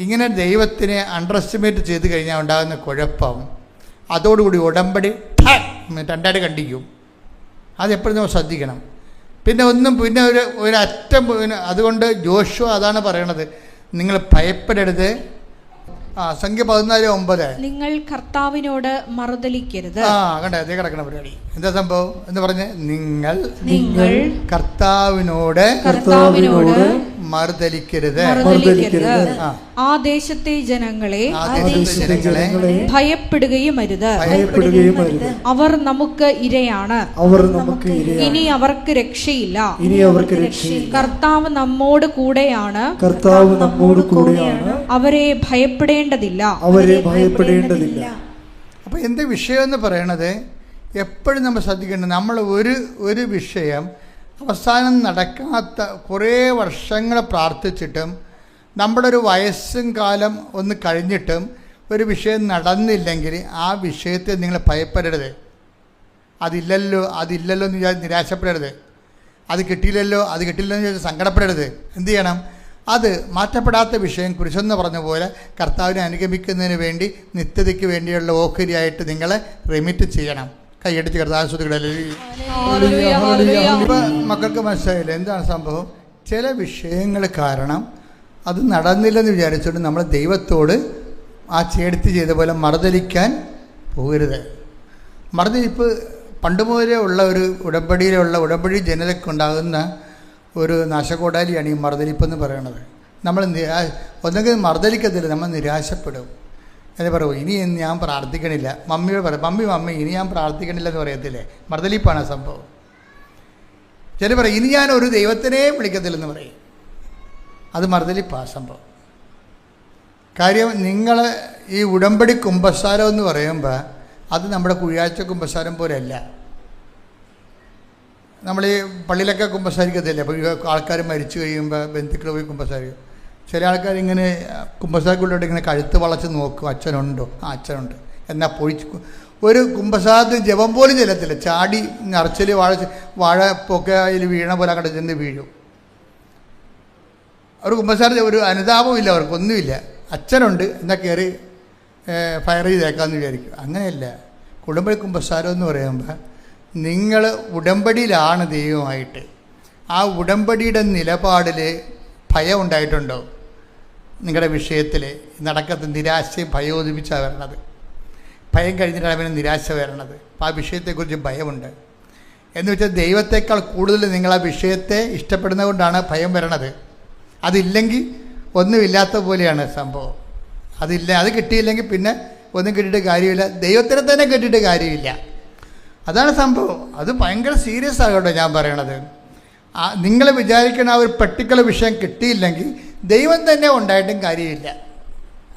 S2: ഇങ്ങനെ ദൈവത്തിനെ അണ്ടർ എസ്റ്റിമേറ്റ് ചെയ്ത് കഴിഞ്ഞാൽ ഉണ്ടാകുന്ന കുഴപ്പം, അതോടുകൂടി ഉടമ്പടി 2 കണ്ടിക്കും. അതെപ്പോഴും നമ്മൾ ശ്രദ്ധിക്കണം. പിന്നെ ഒരു അറ്റം. അതുകൊണ്ട് ജോഷുവ അതാണ് പറയണത്, നിങ്ങൾ ഭയപ്പെടരുത്. സംഖ്യ 14:9
S4: നിങ്ങൾ കർത്താവിനോട് മറുതലിക്കരുത്.
S2: കണ്ടേ, അതേ കിടക്കണ പരിപാടി. എന്താ സംഭവം എന്ന് പറഞ്ഞ് നിങ്ങൾ കർത്താവിനോട് മറുതലിക്കരുത്.
S4: ആ ദേശത്തെ ജനങ്ങളെ ഭയപ്പെടുകയും അരുത്. അവർ നമുക്ക് ഇരയാണ്, ഇനി അവർക്ക് രക്ഷയില്ല. കർത്താവ് നമ്മോട് കൂടെയാണ്, അവരെ ഭയപ്പെടേണ്ടതില്ല.
S2: അപ്പൊ എന്ത് വിഷയം എന്ന് പറയണത് എപ്പോഴും നമ്മൾ ശ്രദ്ധിക്കേണ്ടത്, നമ്മൾ ഒരു വിഷയം അവസാനം നടക്കാത്ത കുറേ വർഷങ്ങൾ പ്രാർത്ഥിച്ചിട്ടും നമ്മുടെ ഒരു വയസ്സും കാലം ഒന്ന് കഴിഞ്ഞിട്ടും ഒരു വിഷയം നടന്നില്ലെങ്കിൽ ആ വിഷയത്തെ നിങ്ങൾ ഭയപ്പെടരുത്. അതില്ലല്ലോ എന്ന് നിരാശപ്പെടരുത്. അത് കിട്ടിയില്ലല്ലോ എന്ന് ചോദിച്ചാൽ സങ്കടപ്പെടരുത്. എന്ത് ചെയ്യണം? അത് മാറ്റപ്പെടാത്ത വിഷയം കുരിശെന്ന് പറഞ്ഞ പോലെ കർത്താവിനെ അനുഗമിക്കുന്നതിന് വേണ്ടി നിത്യതയ്ക്ക് വേണ്ടിയുള്ള ഓഹരിയായിട്ട് നിങ്ങൾ റെമിറ്റ് ചെയ്യണം. കൈയടിച്ച് കർത്താവിനെ. ഇപ്പം മക്കൾക്ക് മനസ്സിലായില്ല എന്താണ് സംഭവം? ചില വിഷയങ്ങൾ കാരണം അത് നടന്നില്ലെന്ന് വിചാരിച്ചുകൊണ്ട് നമ്മൾ ദൈവത്തോട് ആ ചേർത്ത് ചെയ്ത പോലെ മറുതലിക്കാൻ പോകരുത്. മറുതലിപ്പ് പണ്ട് മുതലേ ഉള്ള ഒരു ഉടമ്പടി ജനതയ്ക്കുണ്ടാകുന്ന ഒരു നാശകോടാലിയാണ് ഈ മറുതലിപ്പെന്ന് പറയുന്നത്. നമ്മൾ ഒന്നെങ്കിൽ മറുതലിക്കത്തില്ല, നമ്മൾ നിരാശപ്പെടും. എന്ന് പറയും ഇനി ഞാൻ പ്രാർത്ഥിക്കണില്ല. മമ്മിയോട് പറയും മമ്മി ഇനി ഞാൻ പ്രാർത്ഥിക്കണില്ല എന്ന് പറയത്തില്ലേ? മറുതലിപ്പാണ് സംഭവം. ചില പറയും ഇനി ഞാൻ ഒരു ദൈവത്തിനെ വിളിക്കത്തില്ലെന്ന് പറയും. അത് മറുതലിപ്പാണ് സംഭവം. കാര്യം നിങ്ങൾ ഈ ഉടമ്പടി കുമ്പസാരം എന്ന് പറയുമ്പോൾ അത് നമ്മുടെ കുഴിയാഴ്ച കുമ്പസാരം പോലെയല്ല. നമ്മൾ ഈ പള്ളിയിലൊക്കെ കുമ്പസാരിക്കത്തില്ല. അപ്പോൾ ആൾക്കാർ മരിച്ചു കഴിയുമ്പോൾ ബന്ധുക്കൾ പോയി കുമ്പസാരിക്കും. ചില ആൾക്കാർ ഇങ്ങനെ കുമ്പസാരക്കുള്ളിലോട്ട് ഇങ്ങനെ കഴുത്ത് വളച്ച് നോക്കും, അച്ഛനുണ്ടോ? അച്ഛനുണ്ട്. എന്നാൽ പൊഴിച്ച് ഒരു കുമ്പസാരത്തിൽ ജപം പോലും ചെല്ലത്തില്ല. ചാടി നിറച്ചിൽ വാഴ പൊക്കയിൽ വീണ പോലെ അങ്ങോട്ട് ചെന്ന് വീഴും. അവർ കുമ്പസാരത്തിൽ ഒരു അനുതാപമില്ല, അവർക്കൊന്നുമില്ല. അച്ഛനുണ്ട് എന്നാൽ കയറി ഫയർ ചെയ്തേക്കാമെന്ന് വിചാരിക്കും. അങ്ങനെയല്ല. കുടുംബ കുമ്പസാരം എന്ന് പറയുമ്പോൾ നിങ്ങൾ ഉടമ്പടിയിലാണ് ദൈവമായിട്ട്. ആ ഉടമ്പടിയുടെ നിലപാടിൽ ഭയം ഉണ്ടായിട്ടുണ്ടോ? നിങ്ങളുടെ വിഷയത്തിൽ നടക്കത്ത് നിരാശയും ഭയം ഒതുപ്പിച്ചാണ് വരണത്. ഭയം കഴിഞ്ഞിട്ടാണ് അവന് നിരാശ വരണത്. അപ്പോൾ ആ വിഷയത്തെക്കുറിച്ച് ഭയമുണ്ട്. എന്ന് വെച്ചാൽ ദൈവത്തെക്കാൾ കൂടുതൽ നിങ്ങൾ ആ വിഷയത്തെ ഇഷ്ടപ്പെടുന്നത് കൊണ്ടാണ് ഭയം വരണത്. അതില്ലെങ്കിൽ ഒന്നുമില്ലാത്ത പോലെയാണ് സംഭവം. അത് കിട്ടിയില്ലെങ്കിൽ പിന്നെ ഒന്നും കിട്ടിയിട്ട് കാര്യമില്ല. ദൈവത്തിനെ തന്നെ കിട്ടിയിട്ട് കാര്യമില്ല. അതാണ് സംഭവം. അത് ഭയങ്കര സീരിയസ് ആകട്ടോ ഞാൻ പറയണത്. നിങ്ങൾ വിചാരിക്കുന്ന ആ ഒരു പർട്ടിക്കുലർ വിഷയം കിട്ടിയില്ലെങ്കിൽ ദൈവം തന്നെ ഉണ്ടായിട്ടും കാര്യമില്ല.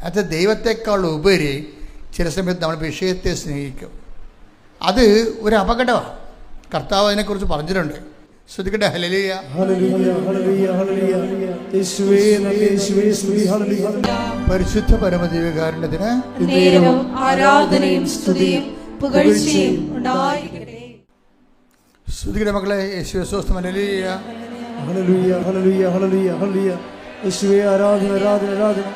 S2: അത് ദൈവത്തെക്കാൾ ഉപരി ചില സമയത്ത് നമ്മൾ വിഷയത്തെ സ്നേഹിക്കും. അത് ഒരു അപകടമാണ്. കർത്താവ് അതിനെക്കുറിച്ച് പറഞ്ഞിട്ടുണ്ട്. ശ്രദ്ധിക്കട്ടെ. Hallelujah,
S1: hallelujah, hallelujah, hallelujah. യേശുവേ നന്ദി, യേശുവേ സ്തുതി. ഹല്ലേലൂയ.
S2: പരിശുദ്ധ പരമദിവ്യകാരുണ്യത്തിന്
S3: നേരവും ആരാധനയും സ്തുതിയും പുകഴ്ചയും ഉണ്ടായിരിക്കട്ടെ.
S2: ശ്രദ്ധിക്കട്ടെ മക്കളെ. യേശുവേ സ്വസ്തം. ഹല്ലേലൂയ,
S1: ഹല്ലേലൂയ, ഹല്ലേലൂയ, ഹല്ലേലൂയ, ഹല്ലേലൂയ. യേശുവേ ആരാധന, ആരാധന, ആരാധന.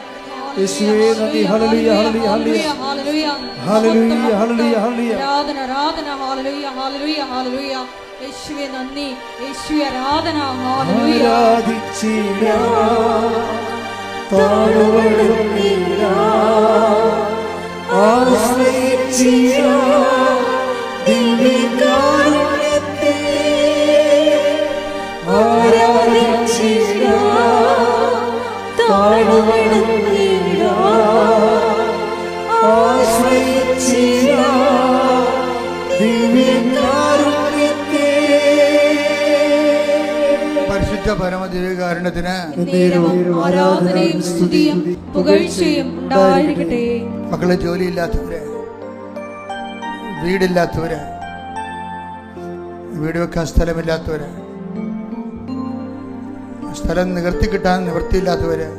S1: യേശുവേ നന്ദി. ഹല്ലേലൂയ, ഹല്ലേലൂയ, ഹല്ലേലൂയ, ഹല്ലേലൂയ, ഹല്ലേലൂയ, ഹല്ലേലൂയ.
S4: ആരാധന ആരാധന. ഹല്ലേലൂയ, ഹല്ലേലൂയ, ഹല്ലേലൂയ. യേശുവേ നന്ദി, യേശുവേ ആരാധന. ഹല്ലേലൂയ.
S1: ആരാധിച്ചിടാം, താഴ്വണങ്ങിടാം, ആശ്രയിച്ചിടാം ദിവ്യകാരുണ്യത്തെ. ആരാധിച്ചിടാം, താഴ്വണങ്ങിടാം, ആശ്രയിച്ചിടാം ദിവ്യകാരുണ്യത്തെ.
S2: പരിശുദ്ധ പരമദിവ്യകാരുണ്യത്തിന്
S3: ആരാധനയും സ്തുതിയും പുകഴ്ചയും ഉണ്ടായിരിക്കട്ടെ.
S2: മക്കളെ, ജോലിയില്ലാത്തവര്, വീടില്ലാത്തവര്, വീട് വെക്കാൻ സ്ഥലമില്ലാത്തവര്, സ്ഥലം നികർത്തി കിട്ടാൻ നിവൃത്തിയില്ലാത്തവര്,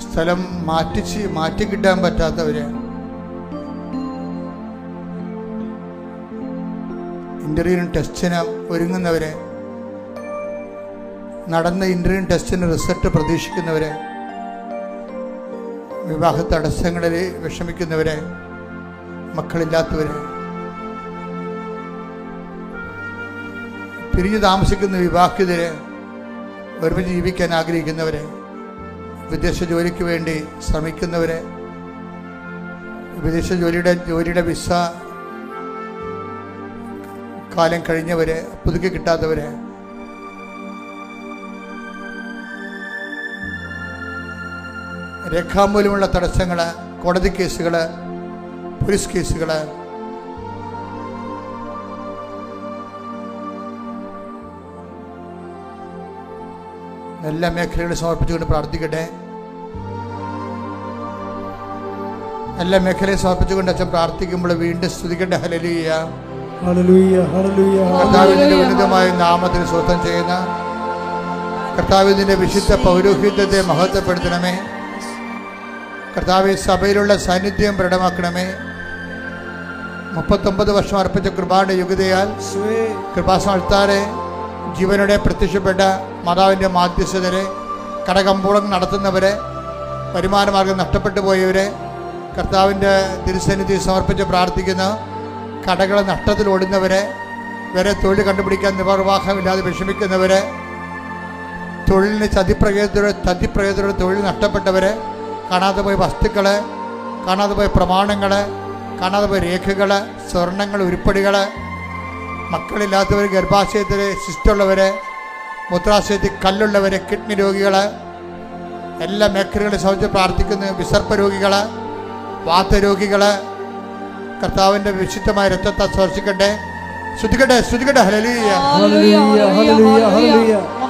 S2: സ്ഥലം മാറ്റി കിട്ടാൻ പറ്റാത്തവര്, ഇന്റർവ്യൂവിന് ടെസ്റ്റിന് ഒരുങ്ങുന്നവര്, നടന്ന ഇന്റർവ്യൂ ടെസ്റ്റിന് റിസൾട്ട് പ്രതീക്ഷിക്കുന്നവര്, വിവാഹ തടസ്സങ്ങളിൽ വിഷമിക്കുന്നവര്, മക്കളില്ലാത്തവര്, പിരിഞ്ഞു താമസിക്കുന്ന വിവാഹിതര്, ഒരുമിച്ച് ജീവിക്കാൻ ആഗ്രഹിക്കുന്നവര്, വിദേശ ജോലിക്ക് വേണ്ടി ശ്രമിക്കുന്നവര്, വിദേശ ജോലിയുടെ വിസ കാലം കഴിഞ്ഞവര്, പുതുക്കി കിട്ടാത്തവര്, രേഖാമൂലമുള്ള തടസ്സങ്ങൾ, കോടതി കേസുകൾ, പോലീസ് കേസുകൾ, എല്ലാ മേഖലകളും സമർപ്പിച്ചുകൊണ്ട് പ്രാർത്ഥിക്കട്ടെ. എല്ലാ മേഖലയും സമർപ്പിച്ചുകൊണ്ട് അച്ഛൻ പ്രാർത്ഥിക്കുമ്പോൾ വീണ്ടും സ്തുതിക്കട്ടെ. ഹല്ലേലൂയ,
S1: ഹല്ലേലൂയ, ഹല്ലേലൂയ.
S2: കർത്താവിന്റെ ഉന്നതമായ നാമത്തിന് സ്വന്തം ചെയ്യുന്ന കർത്താവിന്റെ വിശുദ്ധ പൗരോഹിത്യത്തെ മഹത്വപ്പെടുത്തണമേ. കർത്താവെ, സഭയിലുള്ള സാന്നിധ്യം പ്രകടമാക്കണമേ. 39 വർഷം അർപ്പിച്ച കൃപായുടെ യുഗതയാൽ കൃപാസനത്താരെ ജീവനോടെ പ്രത്യക്ഷപ്പെട്ട മാതാവിൻ്റെ മാധ്യസ്ഥതരെ, കടകമ്പോളം നടത്തുന്നവരെ, വരുമാനമാർഗം നഷ്ടപ്പെട്ടു പോയവരെ കർത്താവിൻ്റെ തിരുസന്നിധി സമർപ്പിച്ച് പ്രാർത്ഥിക്കുന്ന, കടകൾ നഷ്ടത്തിലോടുന്നവരെ, വരെ തൊഴിൽ കണ്ടുപിടിക്കാൻ നിർവാഹമില്ലാതെ വിഷമിക്കുന്നവരെ, തൊഴിലിന് ചതിപ്രകൃതിയുടെ തൊഴിൽ നഷ്ടപ്പെട്ടവരെ, കാണാതെ പോയ വസ്തുക്കൾ, കാണാതെ പോയ പ്രമാണങ്ങൾ, കാണാതെ പോയ രേഖകൾ, സ്വർണ്ണങ്ങൾ, ഉരുപ്പടികൾ, മക്കളില്ലാത്തവർ, ഗർഭാശയത്തിൽ സിസ്റ്റുള്ളവർ, മൂത്രാശയത്തിൽ കല്ലുള്ളവർ, കിഡ്നി രോഗികൾ, എല്ലാ മേഖലകളെ സംബന്ധിച്ച് പ്രാർത്ഥിക്കുന്ന വിസർപ്പ രോഗികൾ, വാതരോഗികൾ കർത്താവിൻ്റെ വിശുദ്ധമായ രക്തത്തെ സ്പർശിക്കട്ടെ. ശ്രുതിക്കട്ടെ ഹല്ലേലൂയ.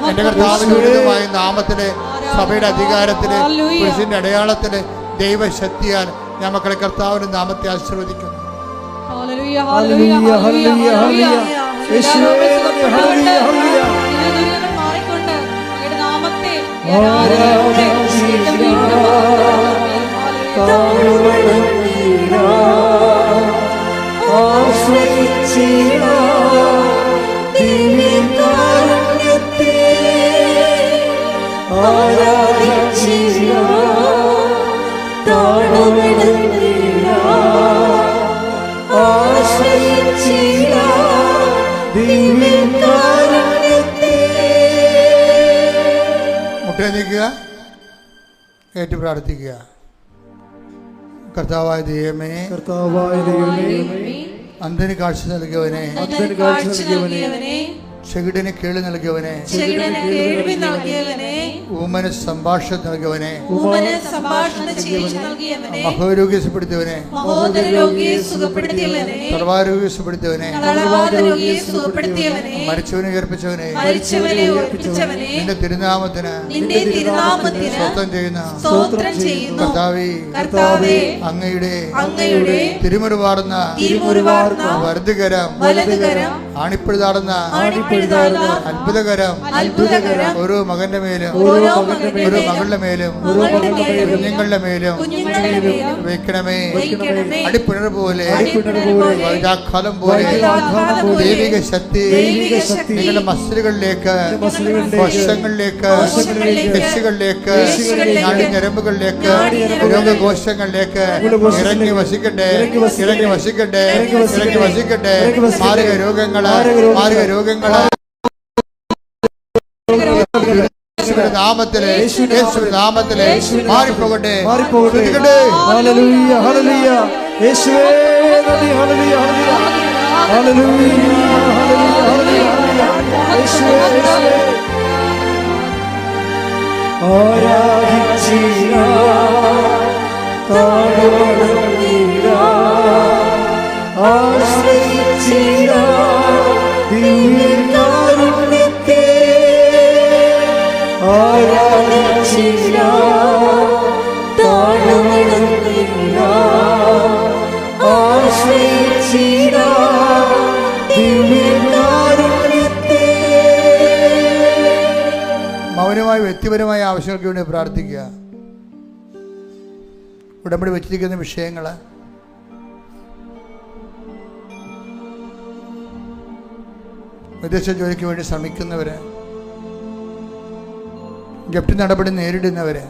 S2: എൻ്റെ കർത്താവിൻ്റെ ഉന്നതമായ നാമത്തിലെ, സഭയുടെ അധികാരത്തില്, പുരുഷന്റെ അടയാളത്തില്, ദൈവശക്തിയാൽ ഞാൻ മക്കളെ കർത്താവിന്റെ നാമത്തെ ആശീർവദിക്കുന്നു. മുട്ടേ നീക്കുക, ഏറ്റു പ്രാർത്ഥിക്കുക. കർത്താവായ ദൈവമേ, അന്ധന് കാഴ്ച നൽകിയവനെ, ചെകിടന് കേൾവി നൽകിയവനെ, ഊമന് സംഭാഷണം നൽകിയവനെ, മഹോരോഗ്യം സുഖപ്പെടുത്തിയവനെ, സർവാരോഗ്യം സുഖപ്പെടുത്തിയവനെ, മരിച്ചവനെ ഉയർപ്പിച്ചവനെ, നിന്റെ തിരുനാമത്തിന് സ്തോത്രം ചെയ്യുന്ന കർത്താവേ, അങ്ങയുടെ തിരുമുറുവാർന്ന വലതുകരം, ആണിപ്പഴുതാടുന്ന അത്ഭുതകരം ഓരോ മകന്റെ മേലും, ഓരോ മകളുടെ മേലും, കുഞ്ഞുങ്ങളുടെ മേലും വയ്ക്കണമേ. അടിപ്പിണർ പോലെ, വൈദാഖാലം പോലെ ദൈവിക ശക്തി നിങ്ങളുടെ മസിലുകളിലേക്ക്, വശങ്ങളിലേക്ക്, പേശികളിലേക്ക്, നാടിഞരമ്പുകളിലേക്ക്, രോഗകോശങ്ങളിലേക്ക് ഇറങ്ങി വസിക്കട്ടെ, ഇറങ്ങി വസിക്കട്ടെ, ഇറങ്ങി വസിക്കട്ടെ. മാരക രോഗങ്ങള്, മാരക രോഗങ്ങള് നാമത്തിലെ, യേശുവിന്റെ നാമത്തിലെ മാറിപ്പോകട്ടെ.
S1: ഹല്ലേലൂയ, ഹല്ലേലൂയ. യേശുവേ നന്ദി. ഹല്ലേലൂയ, ഹല്ലേലൂയ, ഹല്ലേലൂയ, യേശുവേ, യേശുവേ. ആരാധിച്ചിരാ, താഴ്വണങ്ങിരാ, ആശ്രയിച്ചിരാ ദിവ്യകാരുണ്യത്തെ, ആരാധിച്ചിരാ, താഴ്വണങ്ങിരാ, ആശ്രയിച്ചിരാ ദിവ്യകാരുണ്യത്തെ.
S2: മൗനമായ വ്യക്തിപരമായ ആവശ്യങ്ങൾക്ക് വേണ്ടി പ്രാർത്ഥിക്കുക. ഉടമ്പടി വെച്ചിരിക്കുന്ന വിഷയങ്ങൾ, വിദേശ ജോലിക്ക് വേണ്ടി ശ്രമിക്കുന്നവര്, ജപ്തി നടപടി നേരിടുന്നവര്,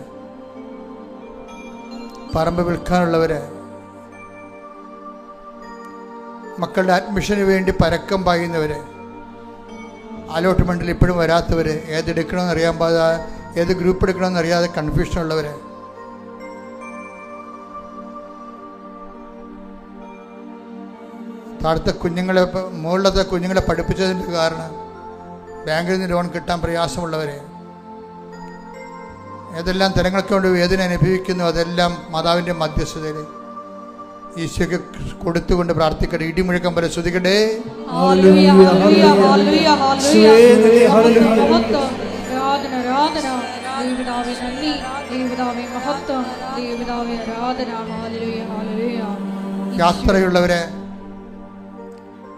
S2: പറമ്പ് വിൽക്കാനുള്ളവര്, മക്കളുടെ അഡ്മിഷന് വേണ്ടി പരക്കം പായുന്നവര്, അലോട്ട്മെൻറ്റിൽ ഇപ്പോഴും വരാത്തവര്, ഏതെടുക്കണമെന്ന് അറിയാൻ പാടാതെ, ഏത് ഗ്രൂപ്പ് എടുക്കണമെന്ന് അറിയാതെ കൺഫ്യൂഷനുള്ളവര്, താഴത്തെ കുഞ്ഞുങ്ങളെ, മുകളിലത്തെ കുഞ്ഞുങ്ങളെ പഠിപ്പിച്ചതിൻ്റെ കാരണം ബാങ്കിൽ നിന്ന് ലോൺ കിട്ടാൻ പ്രയാസമുള്ളവരെ, ഏതെല്ലാം തരങ്ങൾക്ക് കൊണ്ട് വേദന അനുഭവിക്കുന്നു, അതെല്ലാം മാതാവിൻ്റെ മധ്യസ്ഥതയിൽ ഈശോയ്ക്ക് കൊടുത്തുകൊണ്ട് പ്രാർത്ഥിക്കട്ടെ. ഇടിമുഴക്കം പോലെ ശ്രുതിക്കട്ടെ. യാത്രയുള്ളവരെ,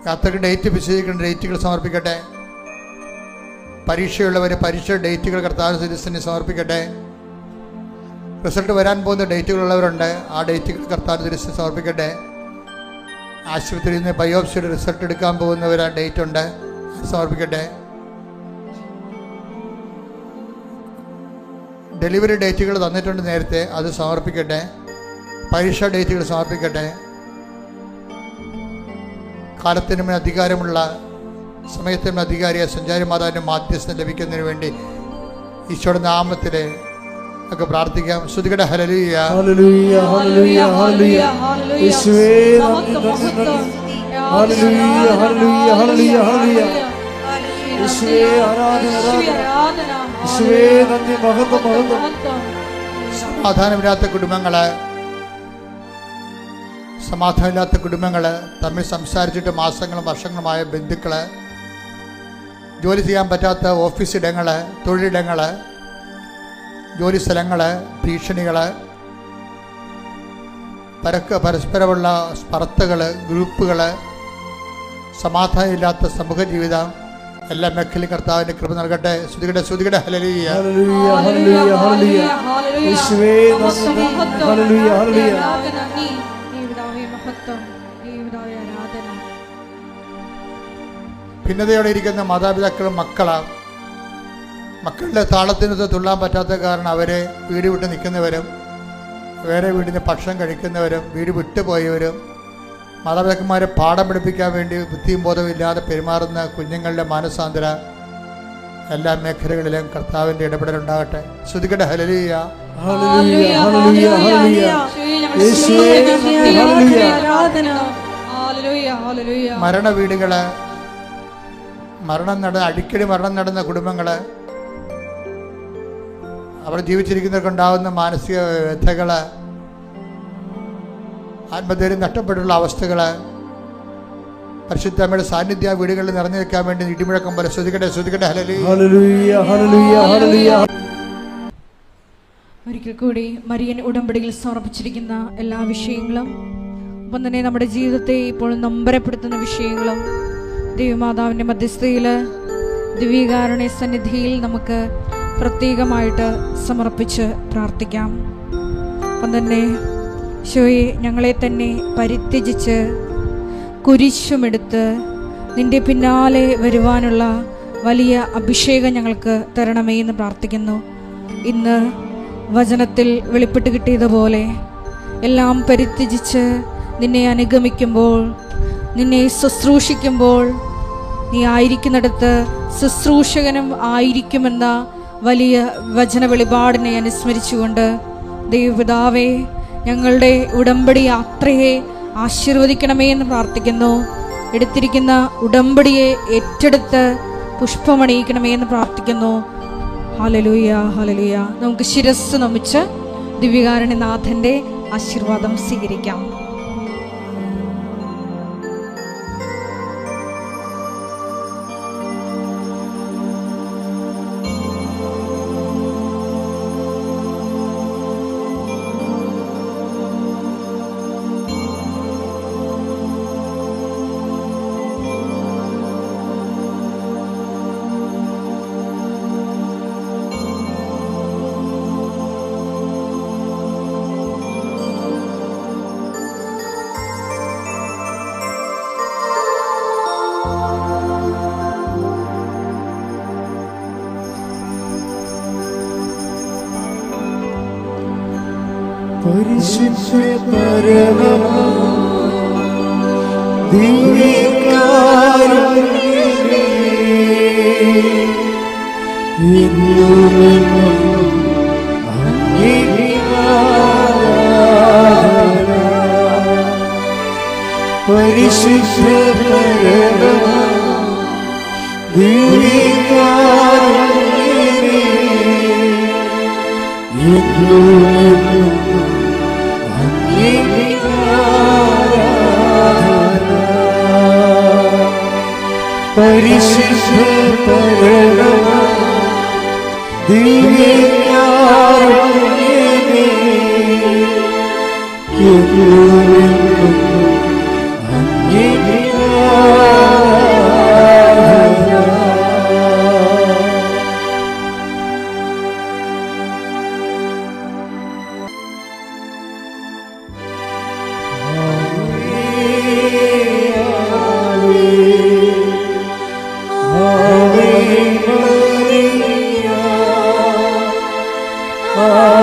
S2: യാത്രയ്ക്ക് ഡേറ്റ് നിശ്ചയിക്കേണ്ട ഡേറ്റുകൾ സമർപ്പിക്കട്ടെ. പരീക്ഷയുള്ളവർ പരീക്ഷ ഡേറ്റുകൾ കർത്താവിന്റെ തിരുസന്നിധിയിൽ സമർപ്പിക്കട്ടെ. റിസൾട്ട് വരാൻ പോകുന്ന ഡേറ്റുകളുള്ളവരുണ്ട്, ആ ഡേറ്റുകൾ കർത്താവിന്റെ തിരുസന്നിധിയിൽ സമർപ്പിക്കട്ടെ. ആശുപത്രിയിൽ നിന്ന് ബയോപ്സിയുടെ റിസൾട്ട് എടുക്കാൻ പോകുന്നവർ ഡേറ്റ് ഉണ്ട്, സമർപ്പിക്കട്ടെ. ഡെലിവറി ഡേറ്റുകൾ തന്നിട്ടുണ്ട് നേരത്തെ, അത് സമർപ്പിക്കട്ടെ. പരീക്ഷാ ഡേറ്റുകൾ സമർപ്പിക്കട്ടെ. കാലത്തിനും അധികാരമുള്ള സമയത്തിനും അധികാരിയ സഞ്ചാരി മാതാവിൻ്റെ മാധ്യസ്ഥം ലഭിക്കുന്നതിന് വേണ്ടി ഈശോയുടെ നാമത്തിൽ ഒക്കെ പ്രാർത്ഥിക്കാം. ശ്രുതികട ഹല്ലേലൂയ,
S1: ഹല്ലേലൂയ, ഹല്ലേലൂയ, ഹല്ലേലൂയ. യേശുവേ നന്ദി, നന്ദി, നന്ദി. ഹല്ലേലൂയ, ഹല്ലേലൂയ, ഹല്ലേലൂയ, ഹല്ലേലൂയ. യേശുവേ ആരാധന, ആരാധന. യേശുവേ നന്ദി, മഹത്വം, മഹത്വം.
S2: സമാധാനമില്ലാത്ത കുടുംബങ്ങൾ തമ്മിൽ സംസാരിച്ചിട്ട് മാസങ്ങളും വർഷങ്ങളുമായ ബന്ധുക്കൾ, ജോലി ചെയ്യാൻ പറ്റാത്ത ഓഫീസിടങ്ങൾ, തൊഴിലിടങ്ങൾ, ജോലി സ്ഥലങ്ങൾ, ഭീഷണികൾ, പരസ്പരമുള്ള സ്പർദ്ധകൾ, ഗ്രൂപ്പുകൾ, സമാധാനമില്ലാത്ത സമൂഹ ജീവിതം, എല്ലാ മേഖലയും കർത്താവിന്റെ കൃപ നൽകട്ടെ. ശ്രുതികട ഹല്ലേലൂയ,
S1: ഹല്ലേലൂയ, ഹല്ലേലൂയ, ഹല്ലേലൂയ. യേശുവേ നന്ദി, ഹല്ലേലൂയ, ഹല്ലേലൂയ.
S2: ഭിന്നതയോടെ ഇരിക്കുന്ന മാതാപിതാക്കളും മക്കളുടെ താളത്തിനൊത്ത് തുള്ളാൻ പറ്റാത്ത കാരണം അവരെ വീട് വിട്ട് നിൽക്കുന്നവരും, വേറെ വീടിന് ഭക്ഷണം കഴിക്കുന്നവരും, വീട് വിട്ടുപോയവരും, മാതാപിതാക്കന്മാരെ പാഠം പഠിപ്പിക്കാൻ വേണ്ടി ബുദ്ധിയും ബോധവും ഇല്ലാതെ പെരുമാറുന്ന കുഞ്ഞുങ്ങളുടെ മാനസാന്തര എല്ലാ മേഖലകളിലും കർത്താവിൻ്റെ ഇടപെടലുണ്ടാകട്ടെ. ശ്രുതികട ഹല്ലേലൂയ,
S1: ഹല്ലേലൂയ, ഹല്ലേലൂയ, ഹല്ലേലൂയ. യേശുവേ ഹല്ലേലൂയ,
S2: മരണ വീടുകള്, അടിക്കടി മരണം നടന്ന കുടുംബങ്ങള്, അവിടെ ജീവിച്ചിരിക്കുന്നവർക്കുണ്ടാകുന്ന മാനസിക വ്യഥകള്, ആത്മധൈര്യം നഷ്ടപ്പെട്ടുള്ള അവസ്ഥകള്, പരിശുദ്ധമ്മയുടെ സാന്നിധ്യ വീടുകളിൽ നിറഞ്ഞു നിൽക്കാൻ വേണ്ടി ഇടിമുഴക്കം പോലെ ശ്രുതികട്ടെ
S1: ഹല്ലേലൂയ, ഹല്ലേലൂയ, ഹല്ലേലൂയ.
S4: ഒരിക്കൽ കൂടി മരിയൻ ഉടമ്പടിയിൽ സമർപ്പിച്ചിരിക്കുന്ന എല്ലാ വിഷയങ്ങളും, ഒപ്പം തന്നെ നമ്മുടെ ജീവിതത്തെ ഇപ്പോൾ നൊമ്പരപ്പെടുത്തുന്ന വിഷയങ്ങളും ദൈവമാതാവിൻ്റെ മധ്യസ്ഥയിൽ ദിവ്യകാരുണ്യ സന്നിധിയിൽ നമുക്ക് പ്രത്യേകമായിട്ട് സമർപ്പിച്ച് പ്രാർത്ഥിക്കാം. ഒപ്പം തന്നെ ഈശോയെ, ഞങ്ങളെ തന്നെ പരിത്യജിച്ച് കുരിശുമെടുത്ത് നിന്റെ പിന്നാലെ വരുവാനുള്ള വലിയ അഭിഷേകം ഞങ്ങൾക്ക് തരണമേ എന്ന് പ്രാർത്ഥിക്കുന്നു. ഇന്ന് വചനത്തിൽ വെളിപ്പെട്ട് കിട്ടിയതുപോലെ എല്ലാം പരിത്യജിച്ച് നിന്നെ അനുഗമിക്കുമ്പോൾ, നിന്നെ ശുശ്രൂഷിക്കുമ്പോൾ, നീ ആയിരിക്കുന്നിടത്ത് ശുശ്രൂഷകനും ആയിരിക്കുമെന്ന വലിയ വചന വെളിപാടിനെ അനുസ്മരിച്ചുകൊണ്ട് ദൈവപിതാവേ, ഞങ്ങളുടെ ഉടമ്പടി യാത്രയെ ആശീർവദിക്കണമേ എന്ന് പ്രാർത്ഥിക്കുന്നു. എടുത്തിരിക്കുന്ന ഉടമ്പടിയെ ഏറ്റെടുത്ത് പുഷ്പമണിയിക്കണമേ എന്ന് പ്രാർത്ഥിക്കുന്നു. Hallelujah, hallelujah. നമുക്ക് ശിരസ്സ് നമിച്ച് ദിവ്യകാരുണ്യനാഥന്റെ ആശീർവാദം സ്വീകരിക്കാം.
S1: പരിശുദ്ധ പരമ ദിവ്യകാരുണ്യമേ, എന്നുമെന്നും അങ്ങേക്ക് ആരാധന. പരിശുദ്ധ പരമ ദിവ്യകാരുണ്യമേ, എന്നുമെന്നും പരിശുദ്ധ പരമ ദിവ്യകാരുണ്യമേ, എന്നുമെന്നും അങ്ങേക്ക് ആരാധന. ഹല്ലേലൂയ